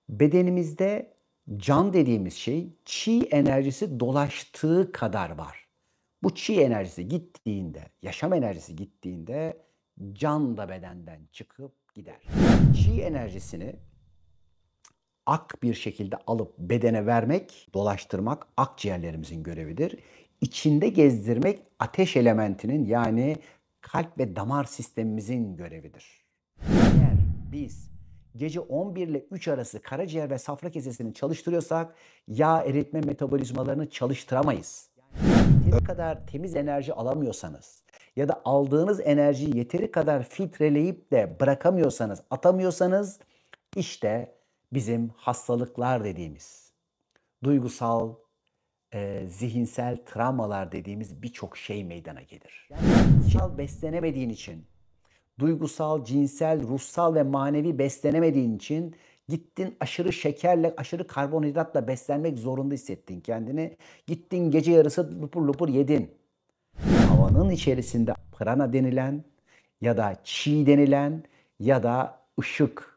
Bedenimizde can dediğimiz şey çi enerjisi dolaştığı kadar var. Bu çi enerjisi gittiğinde, yaşam enerjisi gittiğinde can da bedenden çıkıp gider. Çi enerjisini ak bir şekilde alıp bedene vermek, dolaştırmak akciğerlerimizin görevidir. İçinde gezdirmek ateş elementinin yani kalp ve damar sistemimizin görevidir. Eğer biz gece 11 ile 3 arası karaciğer ve safra kesesini çalıştırıyorsak yağ eritme metabolizmalarını çalıştıramayız. Yeteri kadar temiz enerji alamıyorsanız ya da aldığınız enerjiyi yeteri kadar filtreleyip de bırakamıyorsanız, atamıyorsanız işte bizim hastalıklar dediğimiz, duygusal, zihinsel travmalar dediğimiz birçok şey meydana gelir. Yani duygusal beslenemediğin için, duygusal, cinsel, ruhsal ve manevi beslenemediğin için gittin aşırı şekerle, aşırı karbonhidratla beslenmek zorunda hissettin kendini. Gittin gece yarısı lupur lupur yedin. Havanın içerisinde prana denilen ya da çi denilen ya da ışık,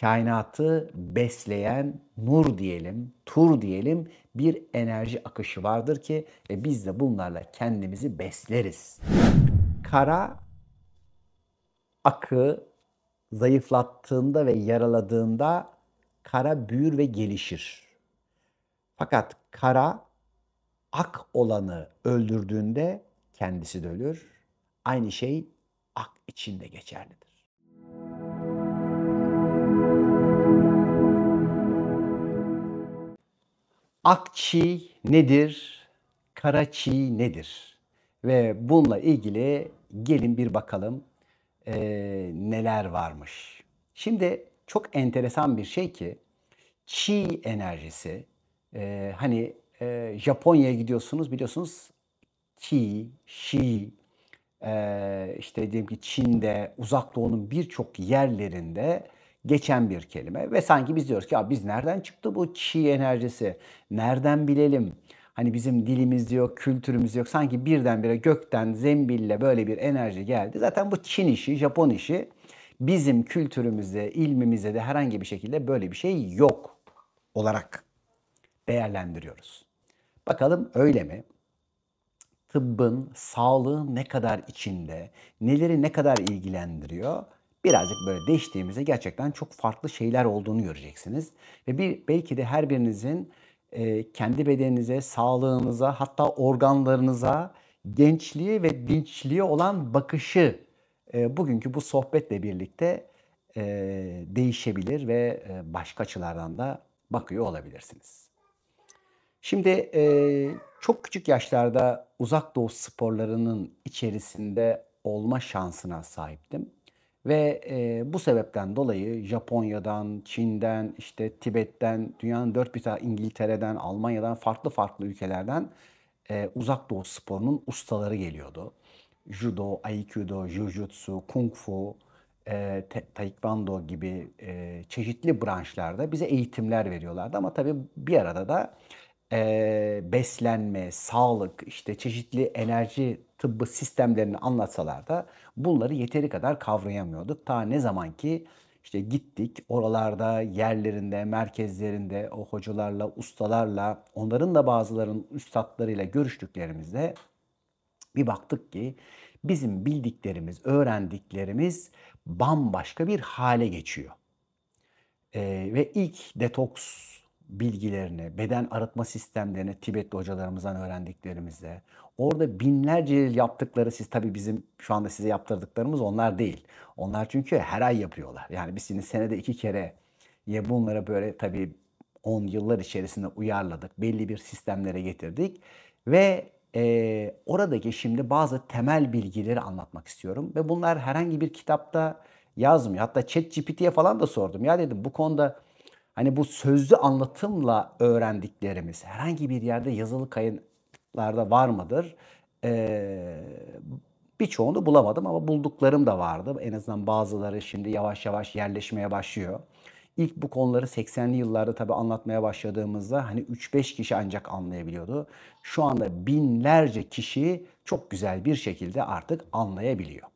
kainatı besleyen nur diyelim, tur diyelim bir enerji akışı vardır ki biz de bunlarla kendimizi besleriz. Kara akı zayıflattığında ve yaraladığında kara büyür ve gelişir. Fakat kara ak olanı öldürdüğünde kendisi de ölür. Aynı şey ak için de geçerlidir. Ak çi nedir? Kara çi nedir? Ve bununla ilgili gelin bir bakalım neler varmış. Şimdi çok enteresan bir şey ki çi enerjisi Japonya'ya gidiyorsunuz biliyorsunuz ki, şi, işte diyelim ki Çin'de, Uzak Doğu'nun birçok yerlerinde geçen bir kelime ve sanki biz diyoruz ki ya biz nereden çıktı bu çi enerjisi? Nereden bilelim? Hani bizim dilimizde yok, kültürümüzde yok. Sanki birdenbire gökten zembille böyle bir enerji geldi. Zaten bu Çin işi, Japon işi. Bizim kültürümüzde, ilmimizde de herhangi bir şekilde böyle bir şey yok olarak değerlendiriyoruz. Bakalım öyle mi? Tıbbın, sağlığın ne kadar içinde, neleri ne kadar ilgilendiriyor? Birazcık böyle değiştiğimizde gerçekten çok farklı şeyler olduğunu göreceksiniz. Ve belki de her birinizin kendi bedeninize, sağlığınıza, hatta organlarınıza, gençliğe ve dinçliğe olan bakışı bugünkü bu sohbetle birlikte e, değişebilir ve başka açılardan da bakıyor olabilirsiniz. Şimdi çok küçük yaşlarda Uzak Doğu sporlarının içerisinde olma şansına sahiptim. Ve bu sebepten dolayı Japonya'dan, Çin'den, işte Tibet'ten, dünyanın dört bir tarafı İngiltere'den, Almanya'dan, farklı farklı ülkelerden Uzak Doğu sporunun ustaları geliyordu. Judo, Aikido, Jujutsu, Kung Fu, Taekwondo gibi çeşitli branşlarda bize eğitimler veriyorlardı. Ama tabii bir arada da beslenme, sağlık, işte çeşitli enerji tıbbı sistemlerini anlatsalar da bunları yeteri kadar kavrayamıyorduk. Ta ne zaman ki işte gittik oralarda, yerlerinde, merkezlerinde o hocalarla, ustalarla, onların da bazılarının üstadlarıyla görüştüklerimizde bir baktık ki bizim bildiklerimiz, öğrendiklerimiz bambaşka bir hale geçiyor. Ve ilk detoks bilgilerini, beden arıtma sistemlerini Tibetli hocalarımızdan öğrendiklerimizde, orada binlerce yıl yaptıkları, siz tabii bizim şu anda size yaptırdıklarımız onlar değil. Onlar çünkü her ay yapıyorlar. Yani biz şimdi senede 2 kere ya bunlara böyle tabii 10 yıllar içerisinde uyarladık. Belli bir sistemlere getirdik ve oradaki şimdi bazı temel bilgileri anlatmak istiyorum ve bunlar herhangi bir kitapta yazmıyor. Hatta ChatGPT'ye falan da sordum. Ya dedim bu konuda hani bu sözlü anlatımla öğrendiklerimiz herhangi bir yerde yazılı kayıtlarda var mıdır? Ee, Birçoğunu bulamadım ama bulduklarım da vardı. En azından bazıları şimdi yavaş yavaş yerleşmeye başlıyor. İlk bu konuları 80'li yıllarda tabii anlatmaya başladığımızda hani 3-5 kişi ancak anlayabiliyordu. Şu anda binlerce kişi çok güzel bir şekilde artık anlayabiliyor.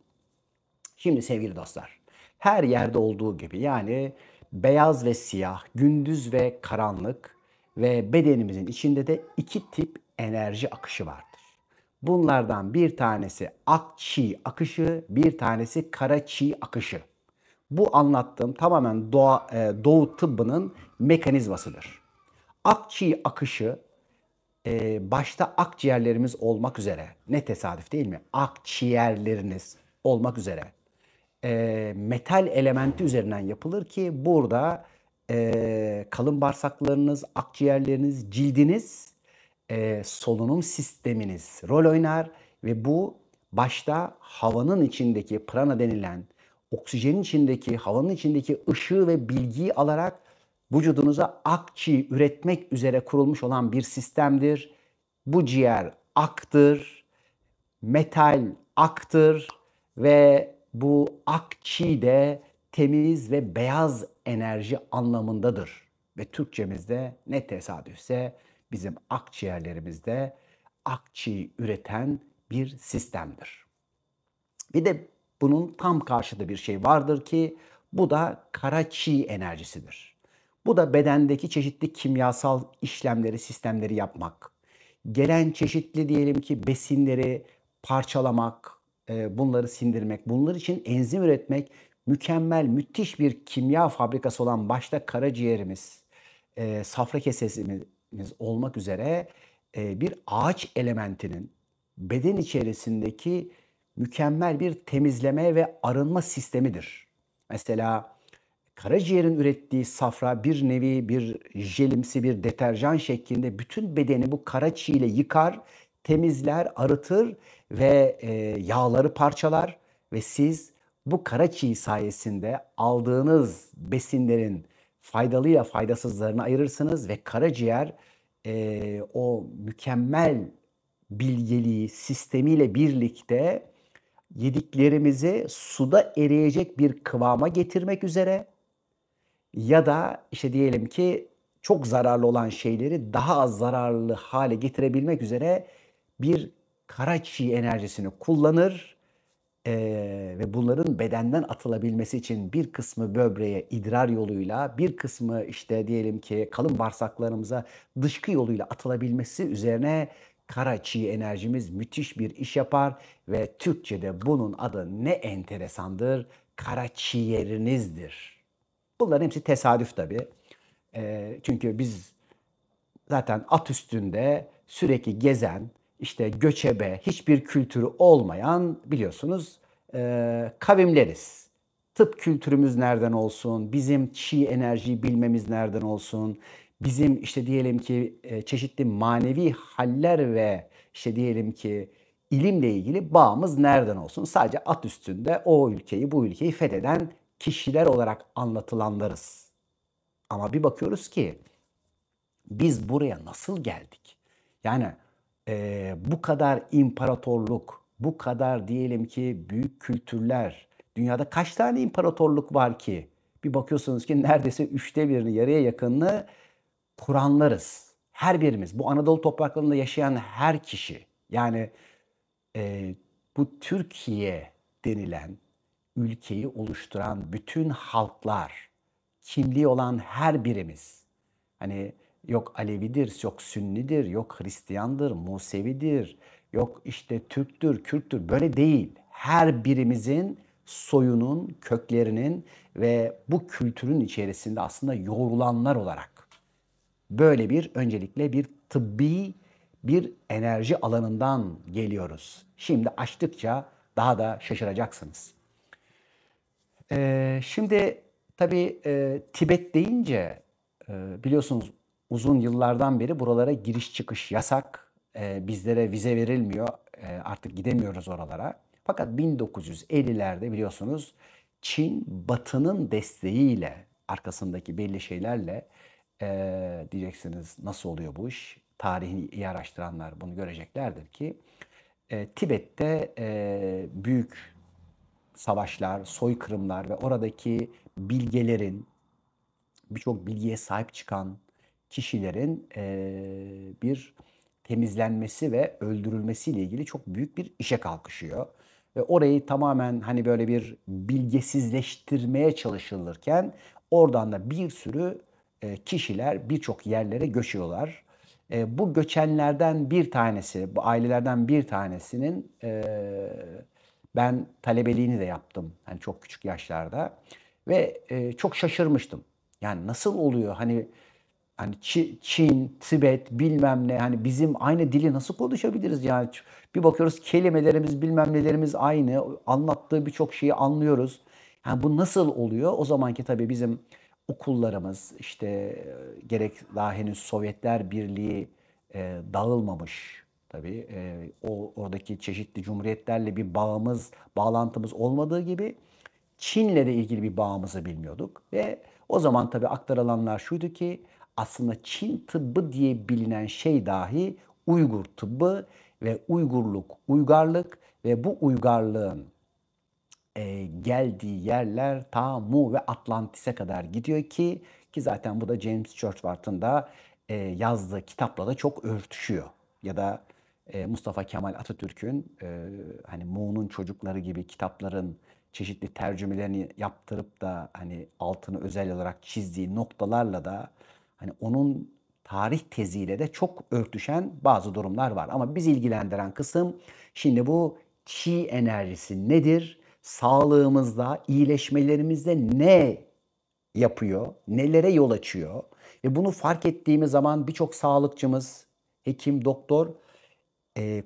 Şimdi sevgili dostlar, her yerde olduğu gibi yani beyaz ve siyah, gündüz ve karanlık ve bedenimizin içinde de iki tip enerji akışı vardır. Bunlardan bir tanesi ak çi akışı, bir tanesi kara çi akışı. Bu anlattığım tamamen doğu tıbbının mekanizmasıdır. Ak çi akışı başta akciğerlerimiz olmak üzere, ne tesadüf değil mi? Akciğerleriniz olmak üzere metal elementi üzerinden yapılır ki burada kalın bağırsaklarınız, akciğerleriniz, cildiniz, solunum sisteminiz rol oynar ve bu başta havanın içindeki prana denilen oksijenin içindeki, havanın içindeki ışığı ve bilgiyi alarak vücudunuza akçi üretmek üzere kurulmuş olan bir sistemdir. Bu ciğer aktır, metal aktır ve bu akçi de temiz ve beyaz enerji anlamındadır. Ve Türkçemizde ne tesadüfse bizim akciğerlerimizde akçi üreten bir sistemdir. Bir de bunun tam karşıda bir şey vardır ki bu da kara çi enerjisidir. Bu da bedendeki çeşitli kimyasal işlemleri, sistemleri yapmak, gelen çeşitli diyelim ki besinleri parçalamak, bunları sindirmek, bunlar için enzim üretmek, mükemmel, müthiş bir kimya fabrikası olan başta karaciğerimiz, safra kesesimiz olmak üzere bir ağaç elementinin beden içerisindeki mükemmel bir temizleme ve arınma sistemidir. Mesela karaciğerin ürettiği safra bir nevi bir jelimsi bir deterjan şeklinde bütün bedeni bu kara çiğ ile yıkar, temizler, arıtır ve yağları parçalar ve siz bu kara çiğ sayesinde aldığınız besinlerin faydalıyla faydasızlarını ayırırsınız ve karaciğer o mükemmel bilgeliği sistemiyle birlikte yediklerimizi suda eriyecek bir kıvama getirmek üzere ya da işte diyelim ki çok zararlı olan şeyleri daha az zararlı hale getirebilmek üzere bir kara çiğ enerjisini kullanır ve bunların bedenden atılabilmesi için bir kısmı böbreğe idrar yoluyla, bir kısmı işte diyelim ki kalın bağırsaklarımıza dışkı yoluyla atılabilmesi üzerine kara çiğ enerjimiz müthiş bir iş yapar ve Türkçe'de bunun adı ne enteresandır? Kara ciğerinizdir. Bunların hepsi tesadüf tabii. Çünkü biz zaten at üstünde sürekli gezen, işte göçebe, hiçbir kültürü olmayan biliyorsunuz kavimleriz. Tıp kültürümüz nereden olsun, bizim çi enerjiyi bilmemiz nereden olsun, bizim işte diyelim ki çeşitli manevi haller ve işte diyelim ki ilimle ilgili bağımız nereden olsun? Sadece at üstünde o ülkeyi, bu ülkeyi fetheden kişiler olarak anlatılanlarız. Ama bir bakıyoruz ki biz buraya nasıl geldik? Yani bu kadar imparatorluk, bu kadar diyelim ki büyük kültürler, dünyada kaç tane imparatorluk var ki? Bir bakıyorsunuz ki neredeyse 1/3'ünü, yarıya yakınını kuranlarız. Her birimiz, bu Anadolu topraklarında yaşayan her kişi. Yani bu Türkiye denilen ülkeyi oluşturan bütün halklar, kimliği olan her birimiz, hani yok Alevidir, yok Sünnidir, yok Hristiyandır, Musevidir, yok işte Türktür, Kürttür, böyle değil. Her birimizin soyunun, köklerinin ve bu kültürün içerisinde aslında yoğrulanlar olarak böyle bir öncelikle bir tıbbi bir enerji alanından geliyoruz. Şimdi açtıkça daha da şaşıracaksınız. Şimdi tabii Tibet deyince biliyorsunuz uzun yıllardan beri buralara giriş çıkış yasak. Bizlere vize verilmiyor. Artık gidemiyoruz oralara. Fakat 1950'lerde biliyorsunuz Çin Batı'nın desteğiyle arkasındaki belli şeylerle diyeceksiniz nasıl oluyor bu iş? Tarihini iyi araştıranlar bunu göreceklerdir ki Tibet'te büyük savaşlar, soykırımlar ve oradaki bilgelerin, birçok bilgiye sahip çıkan kişilerin bir temizlenmesi ve öldürülmesiyle ilgili çok büyük bir işe kalkışıyor. Ve orayı tamamen hani böyle bir bilgesizleştirmeye çalışılırken Oradan da bir sürü kişiler birçok yerlere göçüyorlar. Bu göçenlerden bir tanesi, bu ailelerden bir tanesinin ben talebeliğini de yaptım. Hani çok küçük yaşlarda ve çok şaşırmıştım. Yani nasıl oluyor? Hani Çin, Tibet bilmem ne hani bizim aynı dili nasıl konuşabiliriz yani? Bir bakıyoruz kelimelerimiz bilmem nelerimiz aynı. Anlattığı birçok şeyi anlıyoruz. Yani bu nasıl oluyor? O zamanki tabii bizim okullarımız işte gerek daha henüz Sovyetler Birliği dağılmamış tabii. Oradaki çeşitli cumhuriyetlerle bir bağlantımız olmadığı gibi Çin'le de ilgili bir bağımızı bilmiyorduk ve o zaman tabii aktarılanlar şuydu ki aslında Çin tıbbı diye bilinen şey dahi Uygur tıbbı ve Uygurluk, uygarlık ve bu uygarlığın geldiği yerler ta Mu ve Atlantis'e kadar gidiyor ki zaten bu da James Churchward'ın da yazdığı kitapla da çok örtüşüyor. Ya da Mustafa Kemal Atatürk'ün hani Mu'nun çocukları gibi kitapların çeşitli tercümelerini yaptırıp da hani altını özel olarak çizdiği noktalarla da hani onun tarih teziyle de çok örtüşen bazı durumlar var. Ama biz ilgilendiren kısım şimdi bu Qi enerjisi nedir? Sağlığımızda, iyileşmelerimizde ne yapıyor? Nelere yol açıyor? Ve bunu fark ettiğimiz zaman birçok sağlıkçımız, hekim, doktor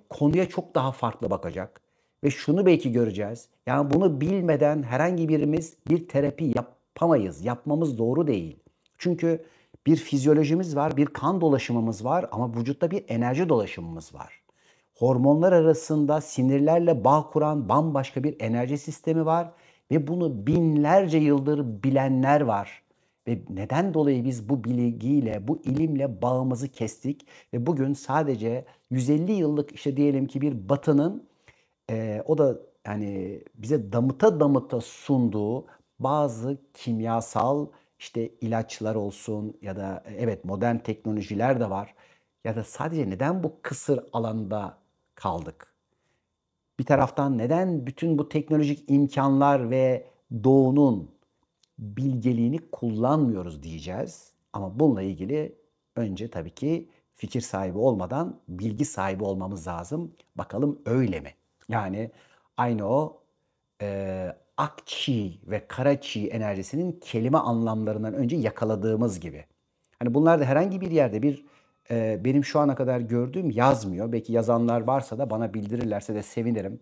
konuya çok daha farklı bakacak. Ve şunu belki göreceğiz. Yani bunu bilmeden herhangi birimiz bir terapi yapamayız. Yapmamız doğru değil. Çünkü bir fizyolojimiz var, bir kan dolaşımımız var ama vücutta bir enerji dolaşımımız var. Hormonlar arasında sinirlerle bağ kuran bambaşka bir enerji sistemi var ve bunu binlerce yıldır bilenler var. Ve neden dolayı biz bu bilgiyle, bu ilimle bağımızı kestik ve bugün sadece 150 yıllık işte diyelim ki bir batının o da yani bize damıta damıta sunduğu bazı kimyasal işte ilaçlar olsun ya da evet modern teknolojiler de var. Ya da sadece neden bu kısır alanda kaldık? Bir taraftan neden bütün bu teknolojik imkanlar ve doğunun bilgeliğini kullanmıyoruz diyeceğiz. Ama bununla ilgili önce tabii ki fikir sahibi olmadan bilgi sahibi olmamız lazım. Bakalım öyle mi? Yani aynı o akçi ve karaçi enerjisinin kelime anlamlarından önce yakaladığımız gibi. Hani bunlar da herhangi bir yerde benim şu ana kadar gördüğüm yazmıyor. Belki yazanlar varsa da bana bildirirlerse de sevinirim.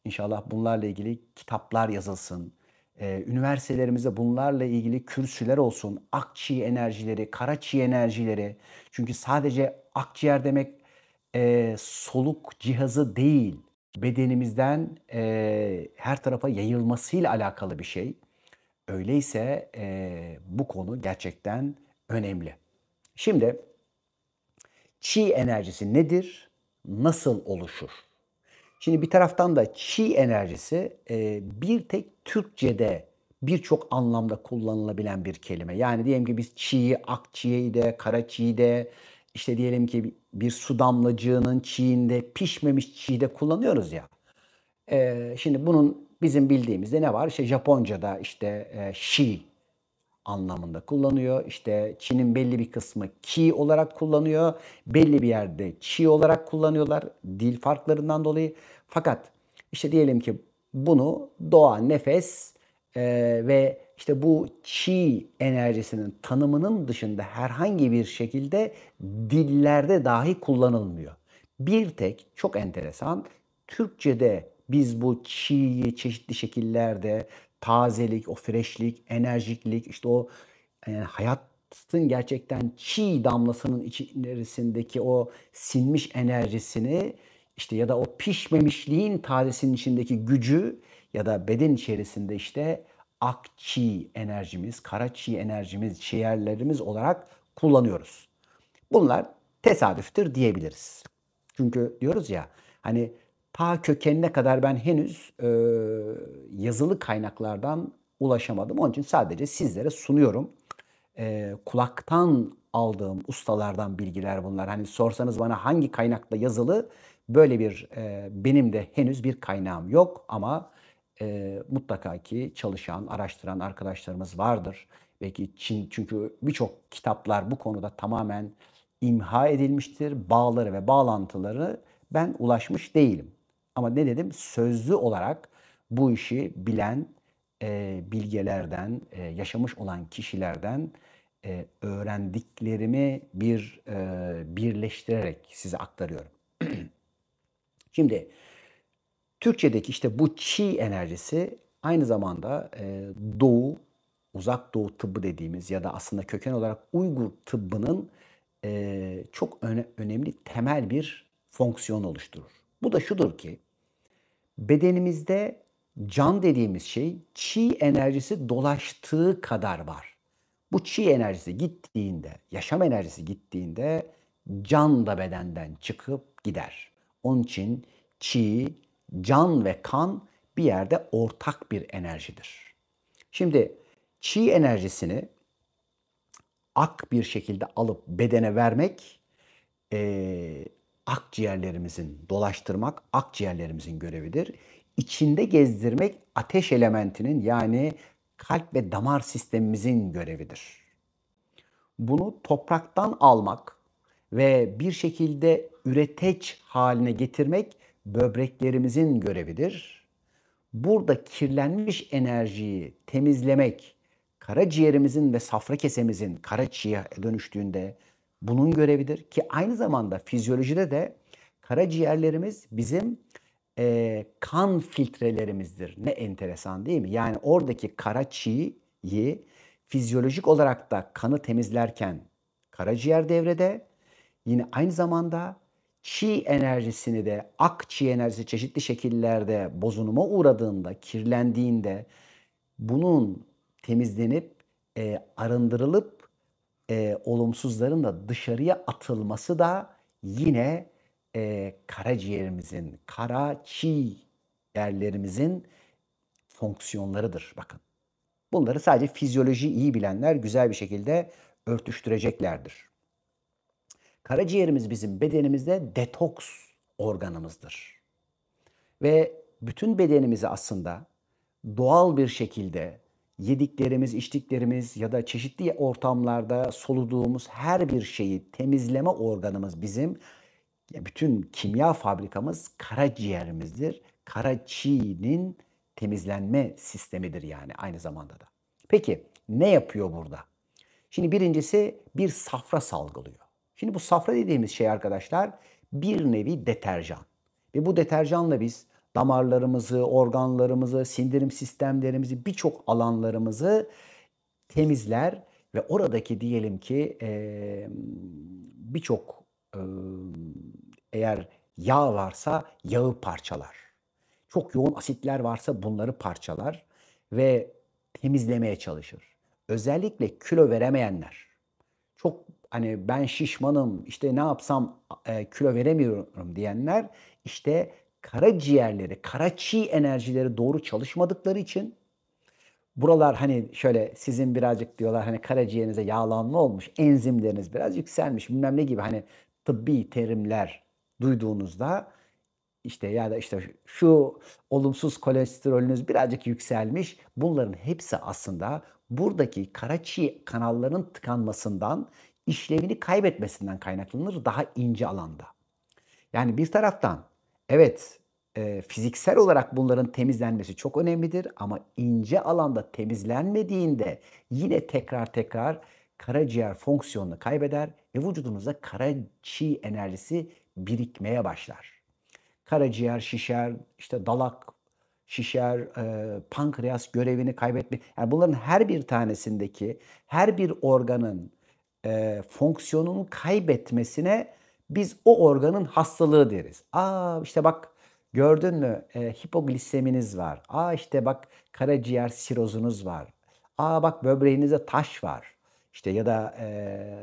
İnşallah bunlarla ilgili kitaplar yazılsın. Üniversitelerimizde bunlarla ilgili kürsüler olsun. Akçi enerjileri, karaçi enerjileri. Çünkü sadece akciğer demek soluk cihazı değil. Bedenimizden her tarafa yayılmasıyla alakalı bir şey. Öyleyse bu konu gerçekten önemli. Şimdi Çi enerjisi nedir? Nasıl oluşur? Şimdi bir taraftan da Çi enerjisi bir tek Türkçe'de birçok anlamda kullanılabilen bir kelime. Yani diyelim ki biz çiğ, akçiği de, kara çiğ de, işte diyelim ki bir su damlacığının çiğinde, pişmemiş çiğ de kullanıyoruz ya. Şimdi bunun bizim bildiğimizde ne var? İşte Japonca'da işte shi anlamında kullanıyor. İşte Çin'in belli bir kısmı ki olarak kullanıyor. Belli bir yerde çi olarak kullanıyorlar dil farklarından dolayı. Fakat işte diyelim ki bunu doğa, nefes ve işte bu çi enerjisinin tanımının dışında herhangi bir şekilde dillerde dahi kullanılmıyor. Bir tek çok enteresan Türkçe'de biz bu çiğyi çeşitli şekillerde tazelik, o freshlik, enerjiklik, işte o hayatın gerçekten çiğ damlasının içerisindeki o sinmiş enerjisini işte ya da o pişmemişliğin tazesinin içindeki gücü ya da beden içerisinde işte akçi enerjimiz, karaçi enerjimiz, ciğerlerimiz olarak kullanıyoruz. Bunlar tesadüftür diyebiliriz. Çünkü diyoruz ya hani ta kökenine kadar ben henüz yazılı kaynaklardan ulaşamadım. Onun için sadece sizlere sunuyorum. Kulaktan aldığım ustalardan bilgiler bunlar. Hani sorsanız bana hangi kaynakta yazılı böyle bir benim de henüz bir kaynağım yok ama mutlaka ki çalışan, araştıran arkadaşlarımız vardır. Belki Çin çünkü birçok kitaplar bu konuda tamamen imha edilmiştir. Bağları ve bağlantıları ben ulaşmış değilim. Ama ne dedim? Sözlü olarak bu işi bilen, bilgelerden, yaşamış olan kişilerden, öğrendiklerimi birleştirerek size aktarıyorum. Şimdi Türkçedeki işte bu Çi enerjisi aynı zamanda Doğu, Uzak Doğu tıbbı dediğimiz ya da aslında köken olarak Uygur tıbbının çok önemli temel bir fonksiyon oluşturur. Bu da şudur ki bedenimizde can dediğimiz şey Çi enerjisi dolaştığı kadar var. Bu Çi enerjisi gittiğinde, yaşam enerjisi gittiğinde can da bedenden çıkıp gider. Onun için Çi, can ve kan bir yerde ortak bir enerjidir. Şimdi Çi enerjisini ak bir şekilde alıp bedene vermek, akciğerlerimizin dolaştırmak akciğerlerimizin görevidir. İçinde gezdirmek ateş elementinin yani kalp ve damar sistemimizin görevidir. Bunu topraktan almak ve bir şekilde üreteç haline getirmek böbreklerimizin görevidir. Burada kirlenmiş enerjiyi temizlemek, karaciğerimizin ve safra kesemizin karaciğere dönüştüğünde bunun görevidir. Ki aynı zamanda fizyolojide de karaciğerlerimiz bizim kan filtrelerimizdir. Ne enteresan değil mi? Yani oradaki kara çiğyi fizyolojik olarak da kanı temizlerken karaciğer devrede, yine aynı zamanda çi enerjisini de ak çi enerjisi çeşitli şekillerde bozunuma uğradığında, kirlendiğinde bunun temizlenip arındırılıp olumsuzların da dışarıya atılması da yine karaciğerimizin, kara çi yerlerimizin fonksiyonlarıdır. Bakın. Bunları sadece fizyoloji iyi bilenler güzel bir şekilde örtüştüreceklerdir. Karaciğerimiz bizim bedenimizde detoks organımızdır. Ve bütün bedenimizi aslında doğal bir şekilde yediklerimiz, içtiklerimiz ya da çeşitli ortamlarda soluduğumuz her bir şeyi temizleme organımız bizim, bütün kimya fabrikamız karaciğerimizdir. Karaciğerin temizlenme sistemidir yani aynı zamanda da. Peki ne yapıyor burada? Şimdi birincisi bir safra salgılıyor. Şimdi bu safra dediğimiz şey arkadaşlar bir nevi deterjan. Ve bu deterjanla biz damarlarımızı, organlarımızı, sindirim sistemlerimizi, birçok alanlarımızı temizler ve oradaki diyelim ki birçok eğer yağ varsa yağı parçalar. Çok yoğun asitler varsa bunları parçalar ve temizlemeye çalışır. Özellikle kilo veremeyenler, çok hani ben şişmanım, işte ne yapsam kilo veremiyorum diyenler, işte karaciğerleri, karaçi enerjileri doğru çalışmadıkları için buralar hani şöyle sizin birazcık diyorlar hani karaciğerinize yağlanma olmuş, enzimleriniz biraz yükselmiş bilmem ne gibi hani tıbbi terimler duyduğunuzda işte ya da işte şu olumsuz kolesterolünüz birazcık yükselmiş. Bunların hepsi aslında buradaki karaciğer kanallarının tıkanmasından, işlevini kaybetmesinden kaynaklanır daha ince alanda. Yani bir taraftan evet fiziksel olarak bunların temizlenmesi çok önemlidir ama ince alanda temizlenmediğinde yine tekrar karaciğer fonksiyonunu kaybeder ve vücudunuzda karaciğer enerjisi birikmeye başlar. Karaciğer şişer, işte dalak şişer, pankreas görevini kaybetme. Yani bunların her bir tanesindeki her bir organın fonksiyonunu kaybetmesine biz o organın hastalığı deriz. Aa işte bak gördün mü hipogliseminiz var. Aa işte bak karaciğer sirozunuz var. Aa bak böbreğinizde taş var. İşte ya da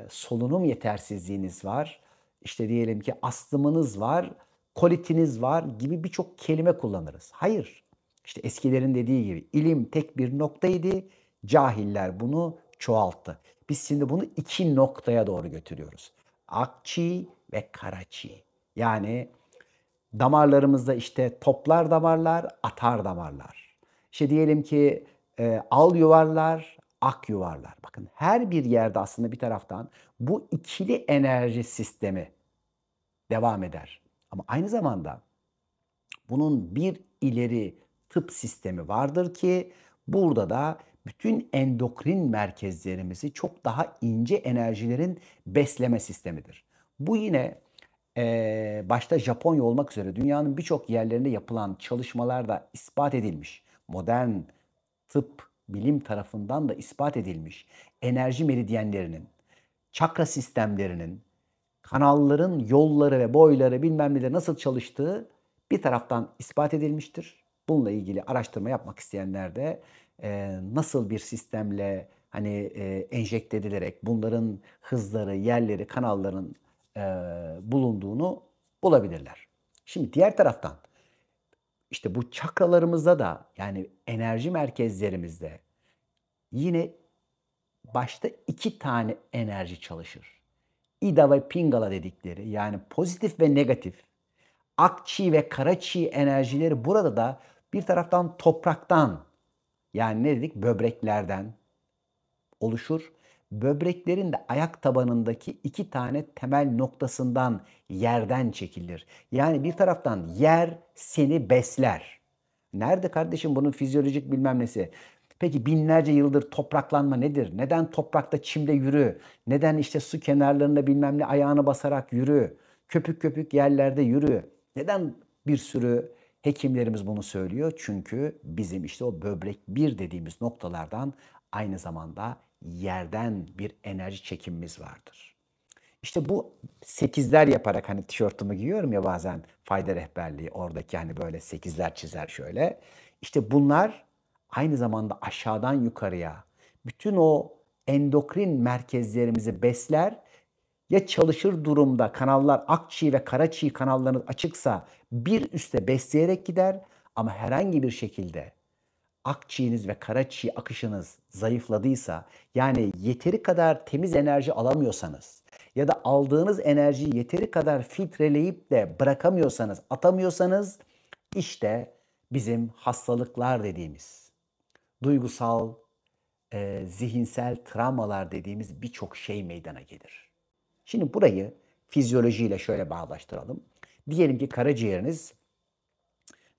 solunum yetersizliğiniz var. İşte diyelim ki astımınız var, kolitiniz var gibi birçok kelime kullanırız. Hayır. İşte eskilerin dediği gibi ilim tek bir noktaydı, cahiller bunu çoğalttı. Biz şimdi bunu iki noktaya doğru götürüyoruz. Akçi ve karaçi. Yani damarlarımızda işte toplar damarlar, atar damarlar. İşte diyelim ki al yuvarlar, ak yuvarlar. Bakın her bir yerde aslında bir taraftan bu ikili enerji sistemi devam eder. Ama aynı zamanda bunun bir ileri tıp sistemi vardır ki burada da bütün endokrin merkezlerimizi çok daha ince enerjilerin besleme sistemidir. Bu yine başta Japonya olmak üzere dünyanın birçok yerlerinde yapılan çalışmalarda ispat edilmiş. Modern tıp bilim tarafından da ispat edilmiş. Enerji meridyenlerinin, çakra sistemlerinin, kanalların yolları ve boyları bilmem neler nasıl çalıştığı bir taraftan ispat edilmiştir. Bununla ilgili araştırma yapmak isteyenler de nasıl bir sistemle hani enjekte edilerek bunların hızları, yerleri, kanalların bulunduğunu bulabilirler. Şimdi diğer taraftan işte bu çakralarımızda da yani enerji merkezlerimizde yine başta 2 tane enerji çalışır. Ida ve Pingala dedikleri yani pozitif ve negatif, ak çi ve kara çi enerjileri burada da bir taraftan topraktan yani ne dedik böbreklerden oluşur. Böbreklerin de ayak tabanındaki 2 tane temel noktasından yerden çekilir. Yani bir taraftan yer seni besler. Nerede kardeşim bunun fizyolojik bilmem nesi? Peki binlerce yıldır topraklanma nedir? Neden toprakta çimde yürü? Neden işte su kenarlarında bilmem ne ayağını basarak yürü? Köpük köpük yerlerde yürü. Neden bir sürü hekimlerimiz bunu söylüyor? Çünkü bizim işte o böbrek 1 dediğimiz noktalardan aynı zamanda yerden bir enerji çekimimiz vardır. İşte bu 8'ler yaparak hani tişörtümü giyiyorum ya bazen fayda rehberliği oradaki hani böyle 8'ler çizer şöyle. İşte bunlar aynı zamanda aşağıdan yukarıya bütün o endokrin merkezlerimizi besler. Ya çalışır durumda kanallar akçi ve karaçi kanallarınız açıksa bir üste besleyerek gider ama herhangi bir şekilde akçiğiniz ve karaçi akışınız zayıfladıysa yani yeteri kadar temiz enerji alamıyorsanız ya da aldığınız enerjiyi yeteri kadar filtreleyip de bırakamıyorsanız, atamıyorsanız işte bizim hastalıklar dediğimiz, duygusal, zihinsel travmalar dediğimiz birçok şey meydana gelir. Şimdi burayı fizyolojiyle şöyle bağdaştıralım. Diyelim ki karaciğeriniz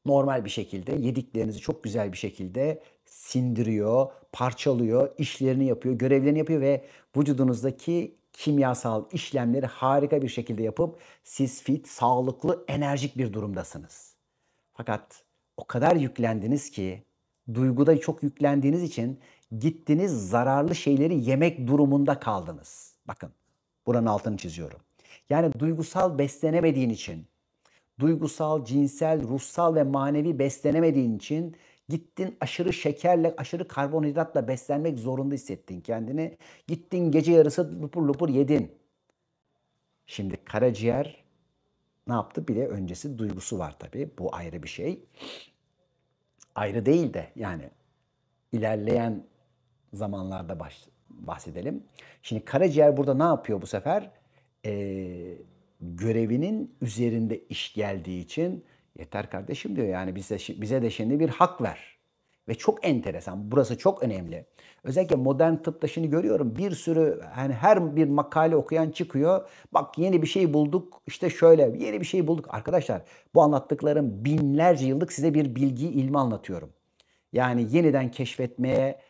normal bir şekilde yediklerinizi çok güzel bir şekilde sindiriyor, parçalıyor, işlerini yapıyor, görevlerini yapıyor ve vücudunuzdaki kimyasal işlemleri harika bir şekilde yapıp siz fit, sağlıklı, enerjik bir durumdasınız. Fakat o kadar yüklendiniz ki duyguda çok yüklendiğiniz için gittiniz zararlı şeyleri yemek durumunda kaldınız. Bakın buranın altını çiziyorum. Yani duygusal beslenemediğin için duygusal, cinsel, ruhsal ve manevi beslenemediğin için gittin aşırı şekerle, aşırı karbonhidratla beslenmek zorunda hissettin kendini. Gittin gece yarısı lupur lupur yedin. Şimdi karaciğer ne yaptı? Bir de öncesi duygusu var tabii. Bu ayrı bir şey. Ayrı değil de yani ilerleyen zamanlarda bahsedelim. Şimdi karaciğer burada ne yapıyor bu sefer? Görevinin üzerinde iş geldiği için yeter kardeşim diyor yani bize de şimdi bir hak ver. Ve çok enteresan. Burası çok önemli. Özellikle modern tıpta şimdi görüyorum bir sürü hani her bir makale okuyan çıkıyor. Bak yeni bir şey bulduk. İşte şöyle yeni bir şey bulduk. Arkadaşlar bu anlattıklarım binlerce yıllık size bir bilgi, ilmi anlatıyorum. Yani yeniden keşfetmeye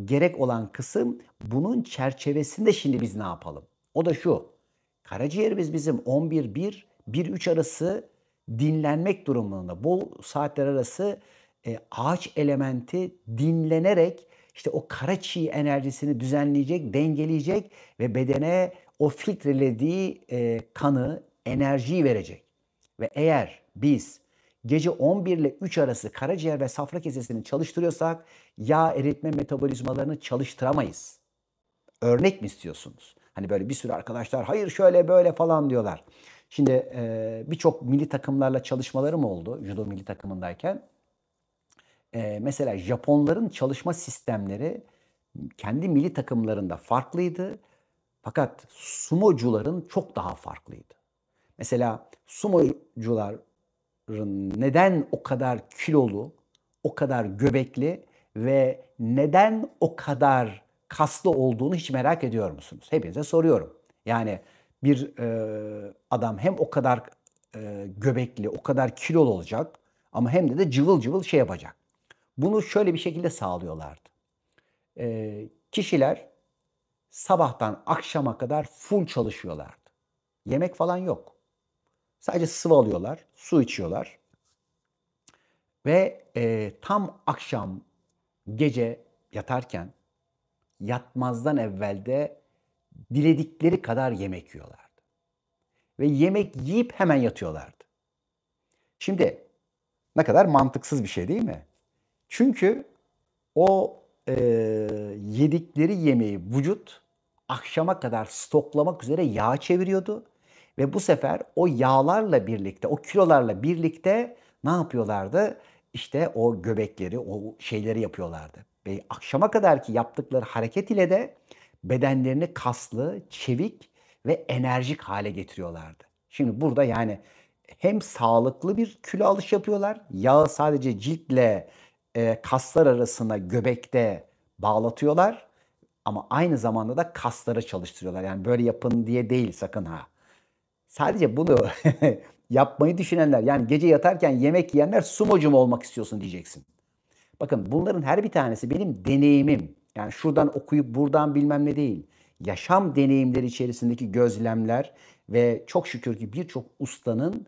gerek olan kısım bunun çerçevesinde şimdi biz ne yapalım? O da şu. Karaciğerimiz bizim 11-1-1-3 arası dinlenmek durumunda. Bu saatler arası ağaç elementi dinlenerek işte o kara çiğ enerjisini düzenleyecek, dengeleyecek ve bedene o filtrelediği kanı, enerjiyi verecek. Ve eğer biz gece 11 ile 3 arası karaciğer ve safra kesesini çalıştırıyorsak yağ eritme metabolizmalarını çalıştıramayız. Örnek mi istiyorsunuz? Hani böyle bir sürü arkadaşlar hayır şöyle böyle falan diyorlar. Şimdi birçok milli takımlarla çalışmalarım oldu judo milli takımındayken. Mesela Japonların çalışma sistemleri kendi milli takımlarında farklıydı. Fakat sumocuların çok daha farklıydı. Mesela sumocuların neden o kadar kilolu, o kadar göbekli ve neden o kadar kaslı olduğunu hiç merak ediyor musunuz? Hepinize soruyorum. Yani bir adam hem o kadar göbekli, o kadar kilolu olacak ama hem de cıvıl cıvıl şey yapacak. Bunu şöyle bir şekilde sağlıyorlardı. Kişiler sabahtan akşama kadar full çalışıyorlardı. Yemek falan yok. Sadece sıvı alıyorlar, su içiyorlar ve tam akşam, gece yatarken yatmazdan evvel de diledikleri kadar yemek yiyorlardı. Ve yemek yiyip hemen yatıyorlardı. Şimdi ne kadar mantıksız bir şey değil mi? Çünkü o yedikleri yemeği vücut akşama kadar stoklamak üzere yağa çeviriyordu. Ve bu sefer o yağlarla birlikte, o kilolarla birlikte ne yapıyorlardı? İşte o göbekleri, o şeyleri yapıyorlardı. Ve akşama kadarki yaptıkları hareket ile de bedenlerini kaslı, çevik ve enerjik hale getiriyorlardı. Şimdi burada yani hem sağlıklı bir kilo alış yapıyorlar, yağı sadece ciltle kaslar arasına göbekte bağlatıyorlar ama aynı zamanda da kasları çalıştırıyorlar. Yani böyle yapın diye değil sakın ha. Sadece bunu yapmayı düşünenler, yani gece yatarken yemek yiyenler sumocu mu olmak istiyorsun diyeceksin. Bakın bunların her bir tanesi benim deneyimim. Yani şuradan okuyup buradan bilmem ne değil. Yaşam deneyimleri içerisindeki gözlemler ve çok şükür ki birçok ustanın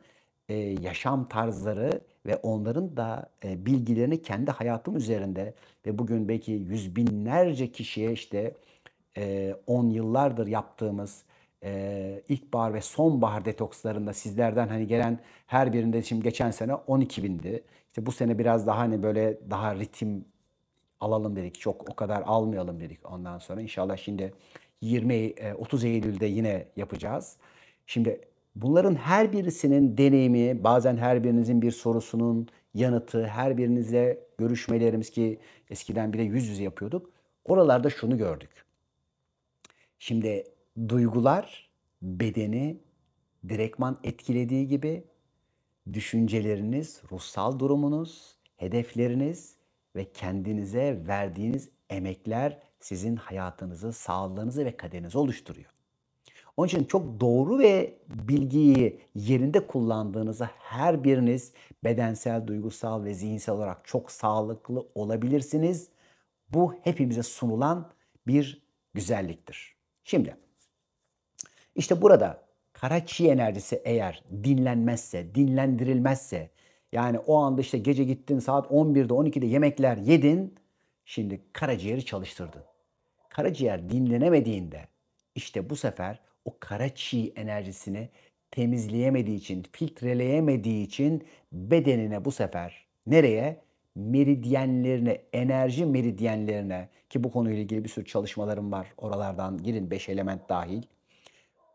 yaşam tarzları ve onların da bilgilerini kendi hayatım üzerinde ve bugün belki yüz binlerce kişiye işte 10 yıllardır yaptığımız ilkbahar ve sonbahar detokslarında sizlerden hani gelen her birinde şimdi geçen sene 12 bindi. İşte bu sene biraz daha hani böyle daha ritim alalım dedik. Çok o kadar almayalım dedik ondan sonra. İnşallah şimdi 30 Eylül'de yine yapacağız. Şimdi bunların her birisinin deneyimi, bazen her birinizin bir sorusunun yanıtı, her birinizle görüşmelerimiz ki eskiden bile yüz yüze yapıyorduk. Oralarda şunu gördük. Şimdi duygular bedeni direktman etkilediği gibi düşünceleriniz, ruhsal durumunuz, hedefleriniz ve kendinize verdiğiniz emekler sizin hayatınızı, sağlığınızı ve kaderinizi oluşturuyor. Onun için çok doğru ve bilgiyi yerinde kullandığınızda her biriniz bedensel, duygusal ve zihinsel olarak çok sağlıklı olabilirsiniz. Bu hepimize sunulan bir güzelliktir. Şimdi işte burada kara çiğ enerjisi eğer dinlenmezse, dinlendirilmezse, yani o anda işte gece gittin saat 11'de 12'de yemekler yedin, şimdi karaciğeri çalıştırdın. Karaciğer dinlenemediğinde işte bu sefer o kara çiğ enerjisini temizleyemediği için, filtreleyemediği için bedenine bu sefer nereye? Meridyenlerine, enerji meridyenlerine ki bu konuyla ilgili bir sürü çalışmalarım var. Oralardan girin 5 element dahil.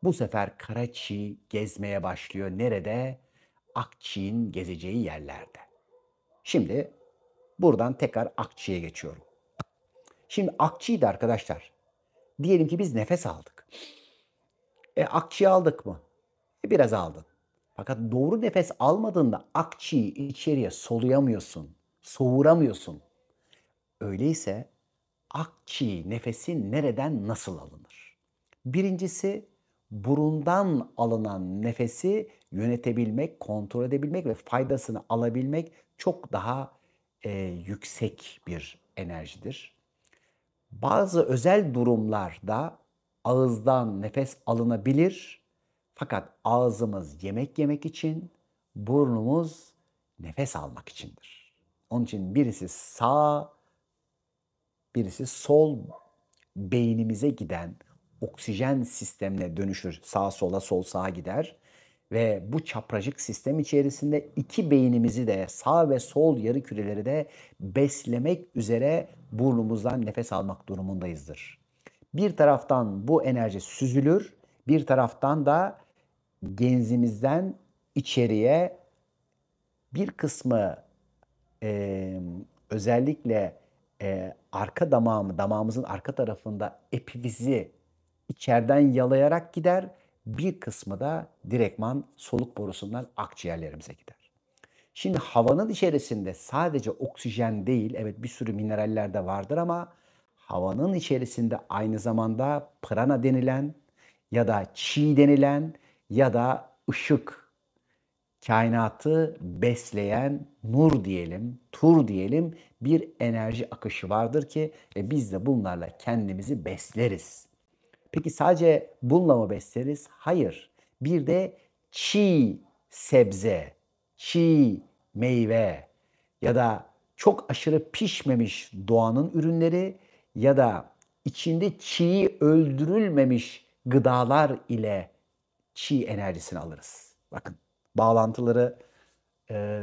Bu sefer kara çiğ gezmeye başlıyor. Nerede? Akçiğin gezeceği yerlerde. Şimdi buradan tekrar akçiye geçiyorum. Şimdi akçiyi de arkadaşlar, diyelim ki biz nefes aldık. Akçiyi aldık mı? Biraz aldın. Fakat doğru nefes almadığında akçiyi içeriye soluyamıyorsun, soğuramıyorsun. Öyleyse akçiğ nefesi nereden nasıl alınır? Birincisi burundan alınan nefesi yönetebilmek, kontrol edebilmek ve faydasını alabilmek çok daha yüksek bir enerjidir. Bazı özel durumlarda ağızdan nefes alınabilir. Fakat ağzımız yemek yemek için, burnumuz nefes almak içindir. Onun için birisi sağ, birisi sol beynimize giden oksijen sistemine dönüşür. Sağ sola, sol sağa gider. Ve bu çapracık sistem içerisinde iki beynimizi de sağ ve sol yarı küreleri de beslemek üzere burnumuzdan nefes almak durumundayızdır. Bir taraftan bu enerji süzülür, bir taraftan da genzimizden içeriye bir kısmı özellikle arka damağımızın arka tarafında epifizi içeriden yalayarak gider. Bir kısmı da direktman soluk borusundan akciğerlerimize gider. Şimdi havanın içerisinde sadece oksijen değil, evet bir sürü mineraller de vardır ama havanın içerisinde aynı zamanda prana denilen ya da chi denilen ya da ışık, kainatı besleyen nur diyelim, tur diyelim bir enerji akışı vardır ki biz de bunlarla kendimizi besleriz. Peki sadece bununla mı besleriz? Hayır. Bir de çiğ sebze, çiğ meyve ya da çok aşırı pişmemiş doğanın ürünleri ya da içinde çiğ öldürülmemiş gıdalar ile çiğ enerjisini alırız. Bakın bağlantıları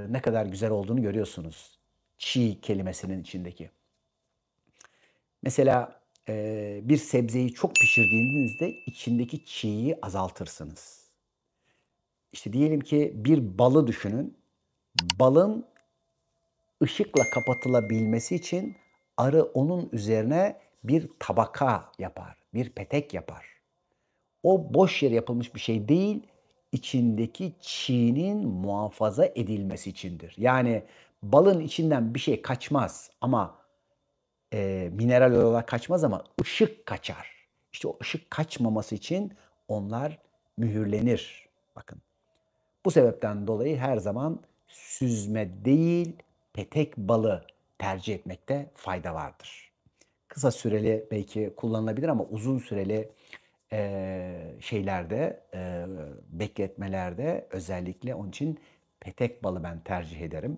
ne kadar güzel olduğunu görüyorsunuz. Çiğ kelimesinin içindeki. Mesela bir sebzeyi çok pişirdiğinizde içindeki çiğyi azaltırsınız. İşte diyelim ki bir balı düşünün. Balın ışıkla kapatılabilmesi için arı onun üzerine bir tabaka yapar, bir petek yapar. O boş yere yapılmış bir şey değil, içindeki çiğnin muhafaza edilmesi içindir. Yani balın içinden bir şey kaçmaz ama mineral olarak kaçmaz ama ışık kaçar. İşte o ışık kaçmaması için onlar mühürlenir. Bakın. Bu sebepten dolayı her zaman süzme değil, petek balı tercih etmekte fayda vardır. Kısa süreli belki kullanılabilir ama uzun süreli şeylerde, bekletmelerde özellikle onun için petek balı ben tercih ederim.